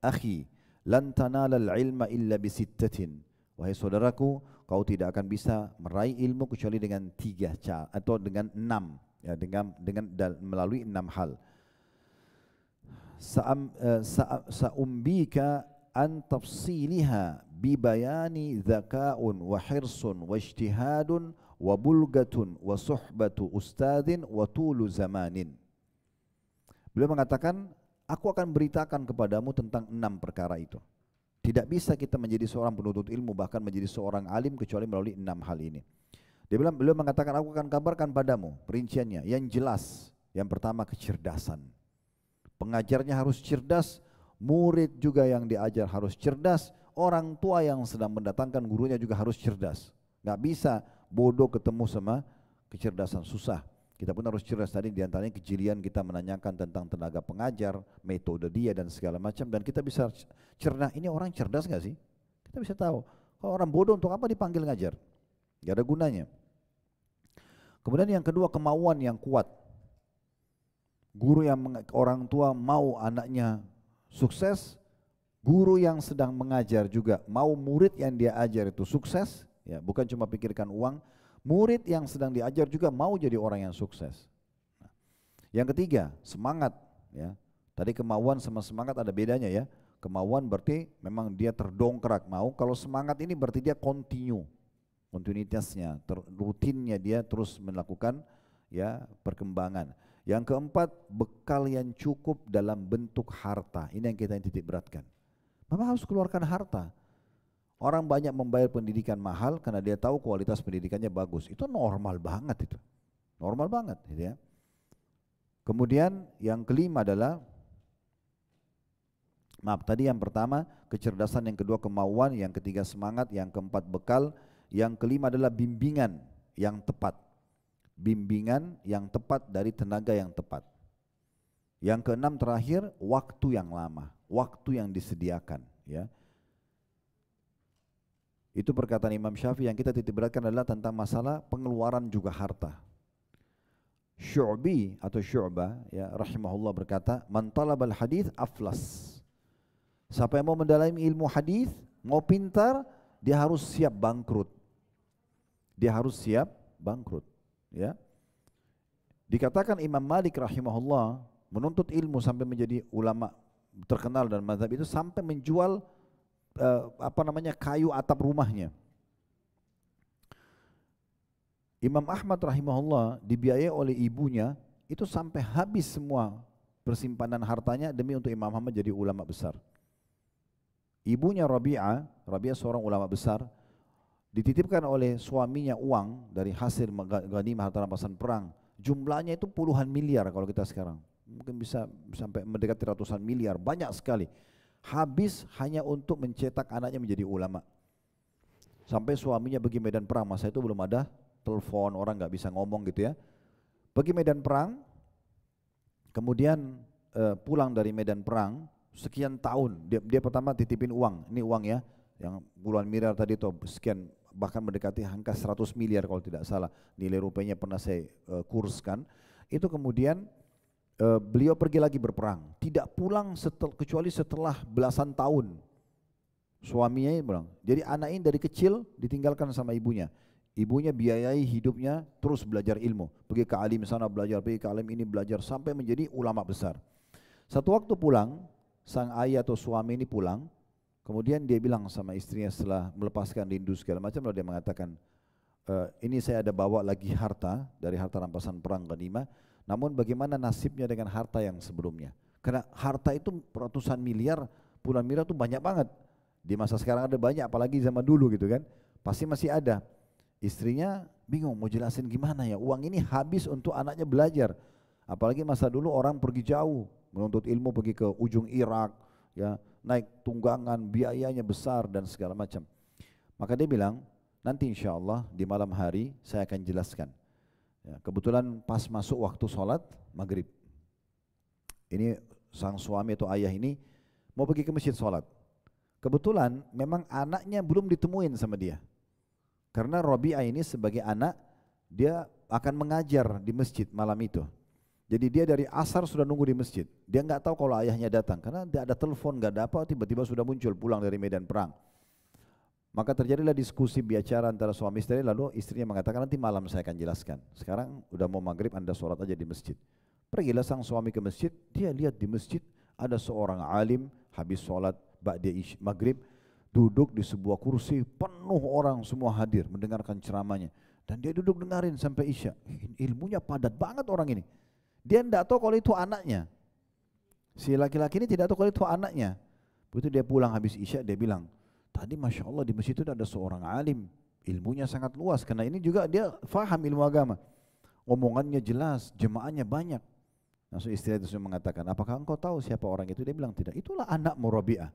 "Akhi, lan tanalal ilma illa bisittatin." Wahai saudaraku, kau tidak akan bisa meraih ilmu kecuali dengan 3 cara atau dengan 6 ya, dengan melalui 6 hal. Sa'umbika an tafsiliha bibayani dzaka'un wa hirsun wa ijtihadun wa bulgatun wa suhbatu ustadin wa tulu zamanin. Beliau mengatakan, aku akan beritakan kepadamu tentang 6 perkara itu. Tidak bisa kita menjadi seorang penuntut ilmu, bahkan menjadi seorang alim kecuali melalui 6 hal ini. Beliau mengatakan, aku akan kabarkan padamu perinciannya yang jelas. Yang pertama, kecerdasan. Pengajarnya harus cerdas, murid juga yang diajar harus cerdas, orang tua yang sedang mendatangkan gurunya juga harus cerdas. Nggak bisa bodoh ketemu sama kecerdasan, susah. Kita pun harus cerdas. Tadi diantaranya kejelian kita menanyakan tentang tenaga pengajar, metode dia dan segala macam, dan kita bisa cerna, ini orang cerdas nggak sih? Kita bisa tahu. Kalau orang bodoh untuk apa dipanggil ngajar? Nggak ada gunanya. Kemudian yang kedua, kemauan yang kuat. Guru yang orang tua mau anaknya sukses, guru yang sedang mengajar juga mau murid yang dia ajar itu sukses, ya, bukan cuma pikirkan uang. Murid yang sedang diajar juga mau jadi orang yang sukses. Yang ketiga, semangat, ya. Tadi kemauan sama semangat ada bedanya, ya. Kemauan berarti memang dia terdongkrak mau, kalau semangat ini berarti dia kontinuitasnya, rutinnya dia terus melakukan, ya, perkembangan. Yang keempat, bekal yang cukup dalam bentuk harta. Ini yang kita titik beratkan. Memang harus keluarkan harta. Orang banyak membayar pendidikan mahal karena dia tahu kualitas pendidikannya bagus. Itu normal banget itu. Normal banget gitu, ya. Kemudian yang kelima adalah, tadi yang pertama kecerdasan, yang kedua kemauan, yang ketiga semangat, yang keempat bekal, yang kelima adalah bimbingan yang tepat. Bimbingan yang tepat dari tenaga yang tepat. Yang keenam terakhir, waktu yang lama, waktu yang disediakan, ya. Itu perkataan Imam Syafi'i. Yang kita titik beratkan adalah tentang masalah pengeluaran juga harta. Syu'bi atau Syu'bah, ya, rahimahullah berkata, man talabal hadith aflas. Siapa yang mau mendalami ilmu hadith, mau pintar, dia harus siap bangkrut. Dia harus siap bangkrut. Ya, dikatakan Imam Malik rahimahullah menuntut ilmu sampai menjadi ulama terkenal dan mazhab itu sampai menjual kayu atap rumahnya. Imam Ahmad rahimahullah dibiayai oleh ibunya itu sampai habis semua persimpanan hartanya demi untuk Imam Ahmad jadi ulama besar. Ibunya Rabi'ah seorang ulama besar, dititipkan oleh suaminya uang dari hasil ghanimah harta rampasan perang. Jumlahnya itu puluhan miliar kalau kita sekarang. Mungkin bisa sampai mendekati ratusan miliar, banyak sekali. Habis hanya untuk mencetak anaknya menjadi ulama. Sampai suaminya pergi medan perang, masa itu belum ada telepon, orang nggak bisa ngomong gitu, ya. Pergi medan perang, kemudian pulang dari medan perang, sekian tahun, dia pertama titipin uang, ini uang, ya, yang puluhan miliar tadi itu sekian, bahkan mendekati angka 100 miliar kalau tidak salah, nilai rupiahnya pernah saya kurskan. Itu kemudian beliau pergi lagi berperang, tidak pulang kecuali setelah belasan tahun. Suaminya bilang, jadi anak ini dari kecil ditinggalkan sama ibunya. Ibunya biayai hidupnya terus belajar ilmu, pergi ke alim sana belajar, pergi ke alim ini belajar, sampai menjadi ulama besar. Satu waktu pulang, sang ayah atau suami ini pulang, kemudian dia bilang sama istrinya setelah melepaskan rindu segala macam, lalu dia mengatakan, ini saya ada bawa lagi harta dari harta rampasan perang ghanimah, namun bagaimana nasibnya dengan harta yang sebelumnya? Karena harta itu ratusan miliar, puluhan miliar itu banyak banget. Di masa sekarang ada banyak, apalagi zaman dulu gitu kan, pasti masih ada. Istrinya bingung mau jelasin gimana ya, uang ini habis untuk anaknya belajar. Apalagi masa dulu orang pergi jauh, menuntut ilmu pergi ke ujung Irak, ya, naik tunggangan, biayanya besar dan segala macam. Maka dia bilang, nanti insya Allah di malam hari saya akan jelaskan. Ya, kebetulan pas masuk waktu sholat maghrib. Ini sang suami atau ayah ini mau pergi ke masjid sholat. Kebetulan memang anaknya belum ditemuin sama dia. Karena Rabi'ah ini sebagai anak, dia akan mengajar di masjid malam itu. Jadi dia dari asar sudah nunggu di masjid. Dia nggak tahu kalau ayahnya datang, karena tidak ada telepon, nggak ada apa, tiba-tiba sudah muncul pulang dari medan perang. Maka terjadilah diskusi bicara antara suami istri, lalu istrinya mengatakan nanti malam saya akan jelaskan. Sekarang udah mau maghrib, anda sholat aja di masjid. Pergilah sang suami ke masjid, dia lihat di masjid ada seorang alim habis sholat maghrib, Duduk di sebuah kursi, penuh orang semua hadir mendengarkan ceramahnya. Dan dia duduk dengarin sampai Isya. Ilmunya padat banget orang ini. Dia tidak tahu kalau itu anaknya. Si laki-laki ini tidak tahu kalau itu anaknya. Begitu dia pulang habis Isya, dia bilang, tadi Masya Allah di masjid itu ada seorang alim. Ilmunya sangat luas, karena ini juga dia faham ilmu agama. Omongannya jelas, jemaahnya banyak. Langsung istri itu mengatakan, apakah engkau tahu siapa orang itu? Dia bilang, tidak, itulah anakmu Rabi'ah.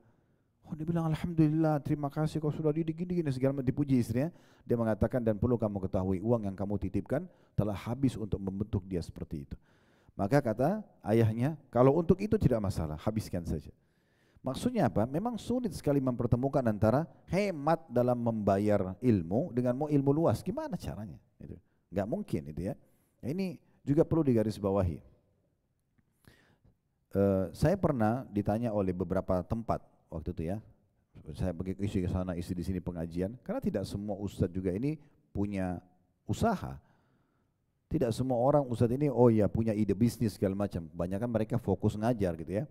Oh, dia bilang, alhamdulillah, terima kasih kau sudah didik gini segala macam, dipuji istrinya. Dia mengatakan, dan perlu kamu ketahui, uang yang kamu titipkan telah habis untuk membentuk dia seperti itu. Maka kata ayahnya, kalau untuk itu tidak masalah, habiskan saja. Maksudnya apa? Memang sulit sekali mempertemukan antara hemat dalam membayar ilmu dengan mau ilmu luas. Gimana caranya? Itu nggak mungkin itu ya. Nah, ini juga perlu digarisbawahi. Saya pernah ditanya oleh beberapa tempat waktu itu ya. Saya pergi isi ke sana, isi di sini pengajian. Karena tidak semua ustadz juga ini punya usaha. Tidak semua orang ustadz ini oh ya punya ide bisnis segala macam. Kebanyakan mereka fokus ngajar gitu ya.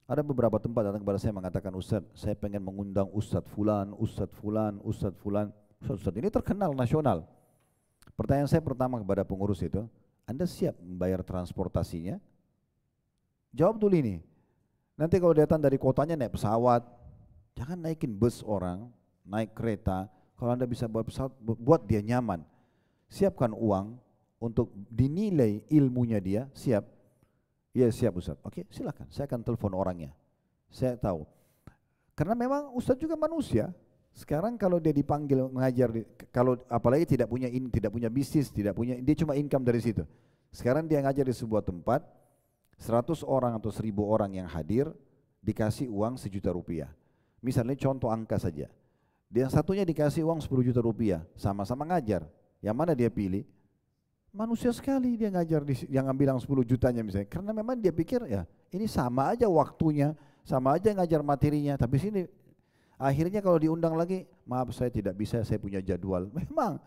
Ada beberapa tempat datang kepada saya mengatakan, Ustadz, saya pengen mengundang Ustadz Fulan, Ustadz Fulan, Ustadz Fulan. Ustadz ini terkenal nasional. Pertanyaan saya pertama kepada pengurus itu, Anda siap membayar transportasinya? Jawab dulu ini. Nanti kalau datang dari kotanya naik pesawat, jangan naikin bus orang, naik kereta. Kalau Anda bisa buat pesawat, buat dia nyaman. Siapkan uang untuk dinilai ilmunya dia, siap. Iya siap Ustaz. Oke, silakan. Saya akan telepon orangnya. Saya tahu. Karena memang Ustaz juga manusia. Sekarang kalau dia dipanggil mengajar, kalau apalagi tidak punya bisnis, tidak punya, dia cuma income dari situ. Sekarang dia ngajar di sebuah tempat, 100 orang atau 1000 orang yang hadir dikasih uang 1 juta rupiah. Misalnya contoh angka saja. Yang satunya dikasih uang 10 juta rupiah, sama-sama ngajar. Yang mana dia pilih? Manusia sekali dia ngajar yang bilang 10 jutanya misalnya. Karena memang dia pikir ya ini sama aja waktunya, sama aja ngajar materinya. Tapi sini akhirnya kalau diundang lagi, maaf saya tidak bisa, saya punya jadwal. Memang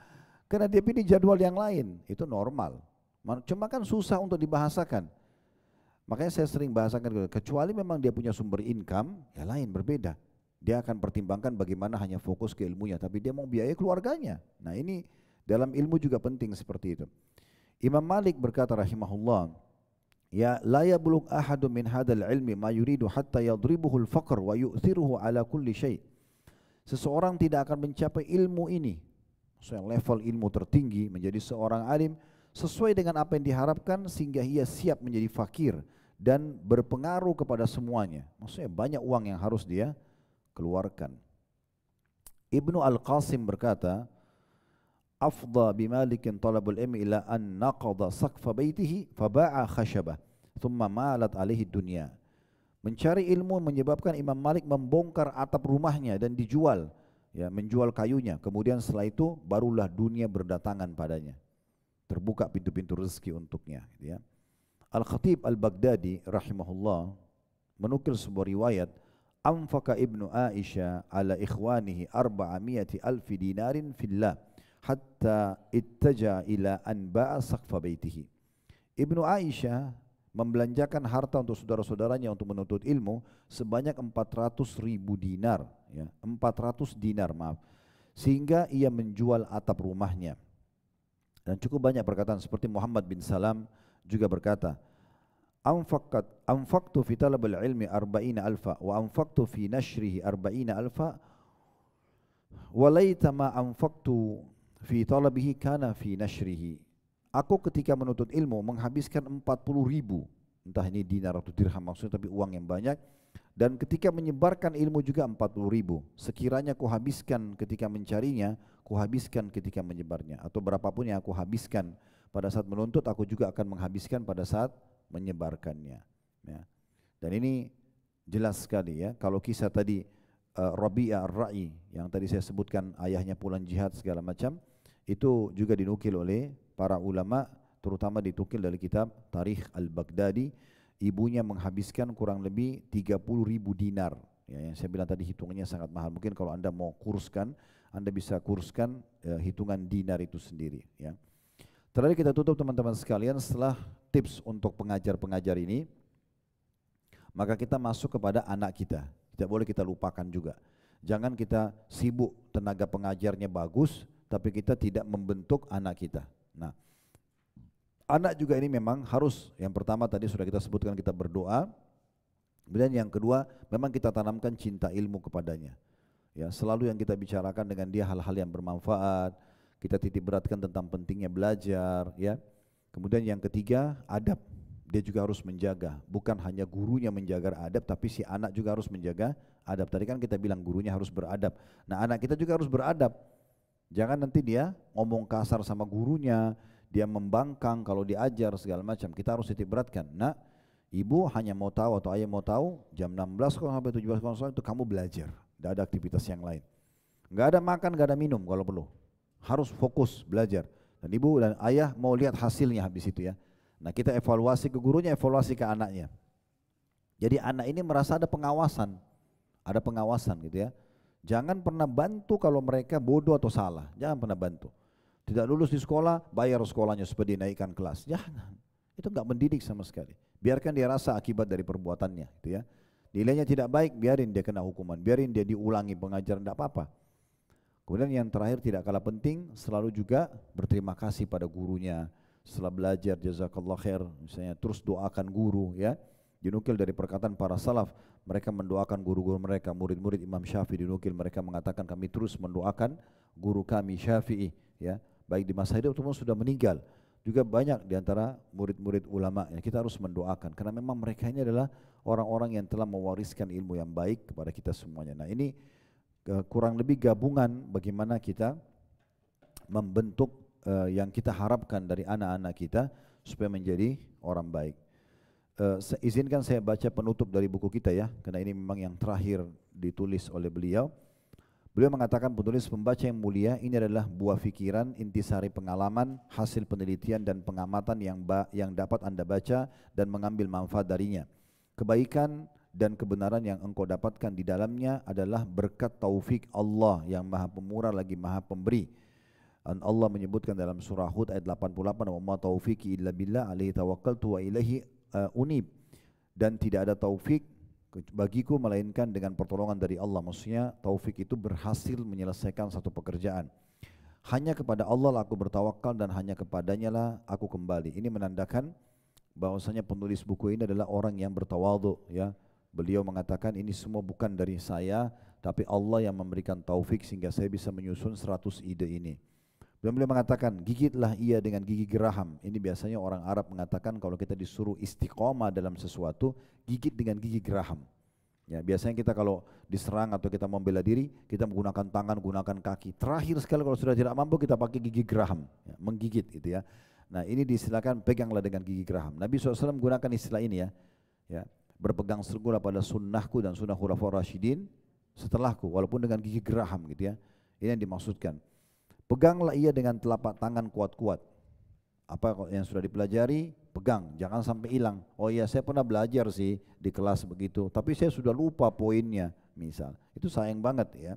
karena dia pilih jadwal yang lain, itu normal. Cuma kan susah untuk dibahasakan. Makanya saya sering bahasakan, kecuali memang dia punya sumber income, ya lain berbeda. Dia akan pertimbangkan bagaimana hanya fokus ke ilmunya, tapi dia mau biayai keluarganya. Nah ini dalam ilmu juga penting seperti itu. Imam Malik berkata rahimahullah, ya la yablugh ahadun min hadzal ilmi ma yuridu hatta yadribuhu al-faqr wa yu'thiruhu ala kulli syai'. Seseorang tidak akan mencapai ilmu ini, level ilmu tertinggi menjadi seorang alim sesuai dengan apa yang diharapkan sehingga ia siap menjadi fakir dan berpengaruh kepada semuanya. Maksudnya banyak uang yang harus dia keluarkan. Ibnu Al-Qasim berkata, afdha bimalikin talabul ilmi ila an naqada saqfa baitihi faba'a khashabah thumma malat alaihi dunya. Mencari ilmu menyebabkan Imam Malik membongkar atap rumahnya dan dijual, ya, menjual kayunya. Kemudian setelah itu barulah dunia berdatangan padanya. Terbuka pintu-pintu rezeki untuknya, gitu ya. Al-Khatib Al-Baghdadi rahimahullah menukil sebuah riwayat, anfaqa Ibnu Aisyah ala ikhwanihi 400,000 dinarin fillah hatta ittaja ila an ba'a saqfa baitihi. Ibnu Aisyah membelanjakan harta untuk saudara-saudaranya untuk menuntut ilmu sebanyak 400.000 dinar, ya, 400 dinar maaf, sehingga ia menjual atap rumahnya. Dan cukup banyak perkataan seperti Muhammad bin Salam juga berkata, anfaqtu fi talabil ilmi 40,000 wa anfaqtu fi nashrihi 40,000 wa laita ma anfaqtu fi talabihi kana fi nashrihi. Aku ketika menuntut ilmu menghabiskan 40.000, entah ini dinar atau dirham maksudnya, tapi uang yang banyak. Dan ketika menyebarkan ilmu juga 40.000. Sekiranya ku habiskan ketika mencarinya, ku habiskan ketika menyebarnya. Atau berapapun yang aku habiskan pada saat menuntut, aku juga akan menghabiskan pada saat menyebarkannya. Ya. Dan ini jelas sekali ya. Kalau kisah tadi Rabi'ah Ar-Ra'i yang tadi saya sebutkan, ayahnya pulang jihad segala macam, itu juga dinukil oleh para ulama, terutama ditukil dari kitab Tarikh Al-Baghdadi. Ibunya menghabiskan kurang lebih 30.000 dinar, ya, yang saya bilang tadi hitungannya sangat mahal. Mungkin kalau Anda mau kurskan, Anda bisa kurskan hitungan dinar itu sendiri, ya. Terakhir kita tutup teman-teman sekalian, setelah tips untuk pengajar-pengajar ini, maka kita masuk kepada anak kita. Tidak boleh kita lupakan juga. Jangan kita sibuk, tenaga pengajarnya bagus, tapi kita tidak membentuk anak kita. Nah, anak juga ini memang harus, yang pertama tadi sudah kita sebutkan, kita berdoa. Kemudian yang kedua, memang kita tanamkan cinta ilmu kepadanya. Ya, selalu yang kita bicarakan dengan dia hal-hal yang bermanfaat, kita titik beratkan tentang pentingnya belajar, ya. Kemudian yang ketiga, adab. Dia juga harus menjaga, bukan hanya gurunya menjaga adab, tapi si anak juga harus menjaga adab. Tadi kan kita bilang gurunya harus beradab. Nah, anak kita juga harus beradab. Jangan nanti dia ngomong kasar sama gurunya, dia membangkang kalau diajar segala macam. Kita harus titik beratkan. Nah, ibu hanya mau tahu atau ayah mau tahu jam 16 sampai 17 itu kamu belajar. Tidak ada aktivitas yang lain. Enggak ada makan, enggak ada minum kalau perlu. Harus fokus belajar. Dan ibu dan ayah mau lihat hasilnya habis itu ya. Nah, kita evaluasi ke gurunya, evaluasi ke anaknya. Jadi anak ini merasa ada pengawasan gitu ya. Jangan pernah bantu kalau mereka bodoh atau salah, jangan pernah bantu. Tidak lulus di sekolah, bayar sekolahnya supaya dinaikkan kelas, jangan. Itu enggak mendidik sama sekali. Biarkan dia rasa akibat dari perbuatannya, gitu ya. Nilainya tidak baik, biarin dia kena hukuman, biarin dia diulangi pengajaran, tidak apa-apa. Kemudian yang terakhir tidak kalah penting, selalu juga berterima kasih pada gurunya. Setelah belajar jazakallah khair, misalnya terus doakan guru ya. Dinukil dari perkataan para salaf, mereka mendoakan guru-guru mereka, murid-murid Imam Syafi'i dinukil mereka mengatakan kami terus mendoakan guru kami Syafi'i ya, baik di masa hidup ataupun sudah meninggal. Juga banyak di antara murid-murid ulama ya, kita harus mendoakan karena memang mereka ini adalah orang-orang yang telah mewariskan ilmu yang baik kepada kita semuanya. Nah, ini kurang lebih gabungan bagaimana kita membentuk yang kita harapkan dari anak-anak kita supaya menjadi orang baik. Izinkan saya baca penutup dari buku kita ya, karena ini memang yang terakhir ditulis oleh beliau. Beliau mengatakan, penulis pembaca yang mulia, ini adalah buah fikiran, intisari pengalaman, hasil penelitian dan pengamatan yang dapat Anda baca dan mengambil manfaat darinya. Kebaikan dan kebenaran yang engkau dapatkan di dalamnya adalah berkat taufik Allah yang Maha Pemurah lagi Maha Pemberi. Dan Allah menyebutkan dalam surah Hud ayat 88, wa ma taufiqi illa billah alaihi tawakkaltu wa ilaihi unib. Dan tidak ada taufik bagiku melainkan dengan pertolongan dari Allah. Maksudnya taufik itu berhasil menyelesaikan satu pekerjaan. Hanya kepada Allah lah aku bertawakal dan hanya kepadanya lah aku kembali. Ini menandakan bahwasanya penulis buku ini adalah orang yang bertawadhu ya. Beliau mengatakan ini semua bukan dari saya, tapi Allah yang memberikan taufik sehingga saya bisa menyusun 100 ide ini. Beliau mengatakan, gigitlah ia dengan gigi geraham. Ini biasanya orang Arab mengatakan kalau kita disuruh istiqomah dalam sesuatu, gigit dengan gigi geraham. Ya, biasanya kita kalau diserang atau kita membela diri, kita menggunakan tangan, gunakan kaki. Terakhir sekali kalau sudah tidak mampu, kita pakai gigi geraham, ya, menggigit gitu ya. Nah, ini disilakan peganglah dengan gigi geraham. Nabi SAW menggunakan istilah ini ya, berpegang teguhlah pada sunnahku dan sunnah khulafaur rasyidin setelahku, walaupun dengan gigi geraham gitu ya. Ini yang dimaksudkan. Peganglah ia dengan telapak tangan kuat-kuat. Apa yang sudah dipelajari, pegang, jangan sampai hilang. Oh iya, saya pernah belajar sih di kelas begitu, tapi saya sudah lupa poinnya, misal. Itu sayang banget ya.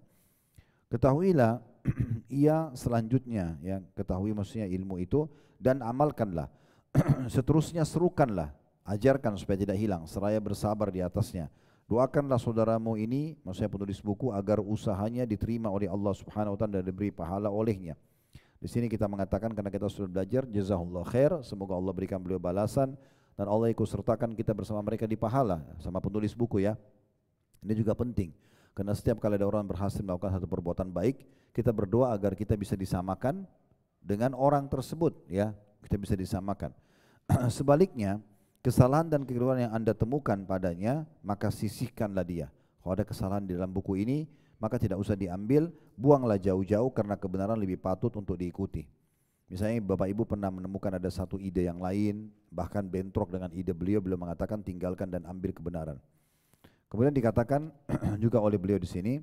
Ketahuilah ia selanjutnya, ya, ketahui maksudnya ilmu itu dan amalkanlah. Seterusnya serukanlah, ajarkan supaya tidak hilang, seraya bersabar di atasnya. Doakanlah saudaramu ini, maksudnya penulis buku, agar usahanya diterima oleh Allah Subhanahu wa taala dan diberi pahala olehnya. Di sini kita mengatakan karena kita sudah belajar, jazakallahu khair, semoga Allah berikan beliau balasan dan Allah ikut sertakan kita bersama mereka di pahala sama penulis buku ya. Ini juga penting. Karena setiap kali ada orang berhasil melakukan satu perbuatan baik, kita berdoa agar kita bisa disamakan dengan orang tersebut ya, kita bisa disamakan. Sebaliknya, kesalahan dan kekeliruan yang Anda temukan padanya, maka sisihkanlah dia. Kalau ada kesalahan di dalam buku ini, maka tidak usah diambil, buanglah jauh-jauh karena kebenaran lebih patut untuk diikuti. Misalnya Bapak Ibu pernah menemukan ada satu ide yang lain, bahkan bentrok dengan ide beliau, beliau mengatakan tinggalkan dan ambil kebenaran. Kemudian dikatakan juga oleh beliau di sini,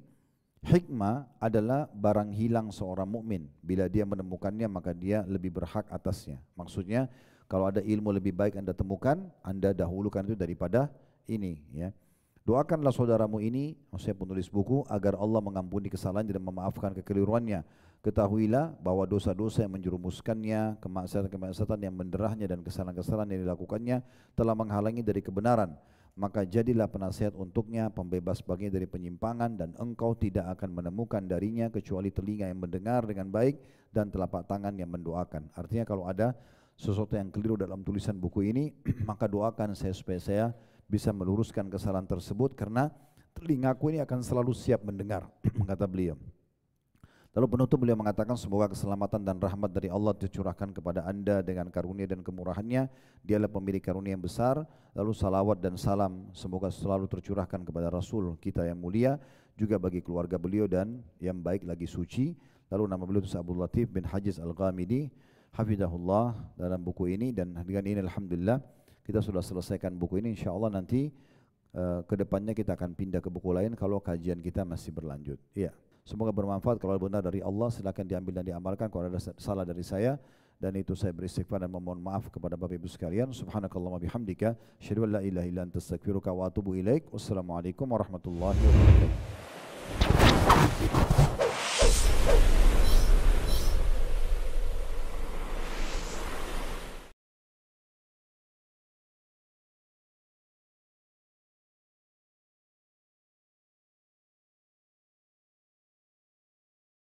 hikmah adalah barang hilang seorang mukmin. Bila dia menemukannya, maka dia lebih berhak atasnya. Maksudnya, kalau ada ilmu lebih baik Anda temukan, Anda dahulukan itu daripada ini ya. Doakanlah saudaramu ini, maksudnya penulis buku, agar Allah mengampuni kesalahan dan memaafkan kekeliruannya. Ketahuilah bahwa dosa-dosa yang menjerumuskannya, kemaksiatan-kemaksiatan yang menderahnya dan kesalahan-kesalahan yang dilakukannya telah menghalangi dari kebenaran. maka jadilah penasihat untuknya, pembebas baginya dari penyimpangan, dan engkau tidak akan menemukan darinya kecuali telinga yang mendengar dengan baik dan telapak tangan yang mendoakan. Artinya kalau ada sesuatu yang keliru dalam tulisan buku ini, maka doakan saya supaya saya bisa meluruskan kesalahan tersebut, karena telingaku ini akan selalu siap mendengar, kata beliau. Lalu penutup beliau mengatakan, semoga keselamatan dan rahmat dari Allah dicurahkan kepada anda dengan karunia dan kemurahannya. Dialah pemilik karunia yang besar. Lalu salawat dan salam semoga selalu tercurahkan kepada Rasul kita yang mulia, juga bagi keluarga beliau dan yang baik lagi suci. Lalu nama beliau itu Abdul Latif bin Hajiz Al-Ghamidi, hafidahullah, dalam buku ini. Dan dengan ini alhamdulillah kita sudah selesaikan buku ini. InsyaAllah nanti kedepannya kita akan pindah ke buku lain kalau kajian kita masih berlanjut. Iya. Semoga bermanfaat. Kalau benar dari Allah silakan diambil dan diamalkan. Kalau ada salah dari saya, dan itu saya beristighfar dan memohon maaf kepada Bapak Ibu sekalian. Subhanakallahumma bihamdika, asyhadu an la ilaha illa anta astaghfiruka wa atubu ilaik. Wassalamualaikum warahmatullahi wabarakatuh.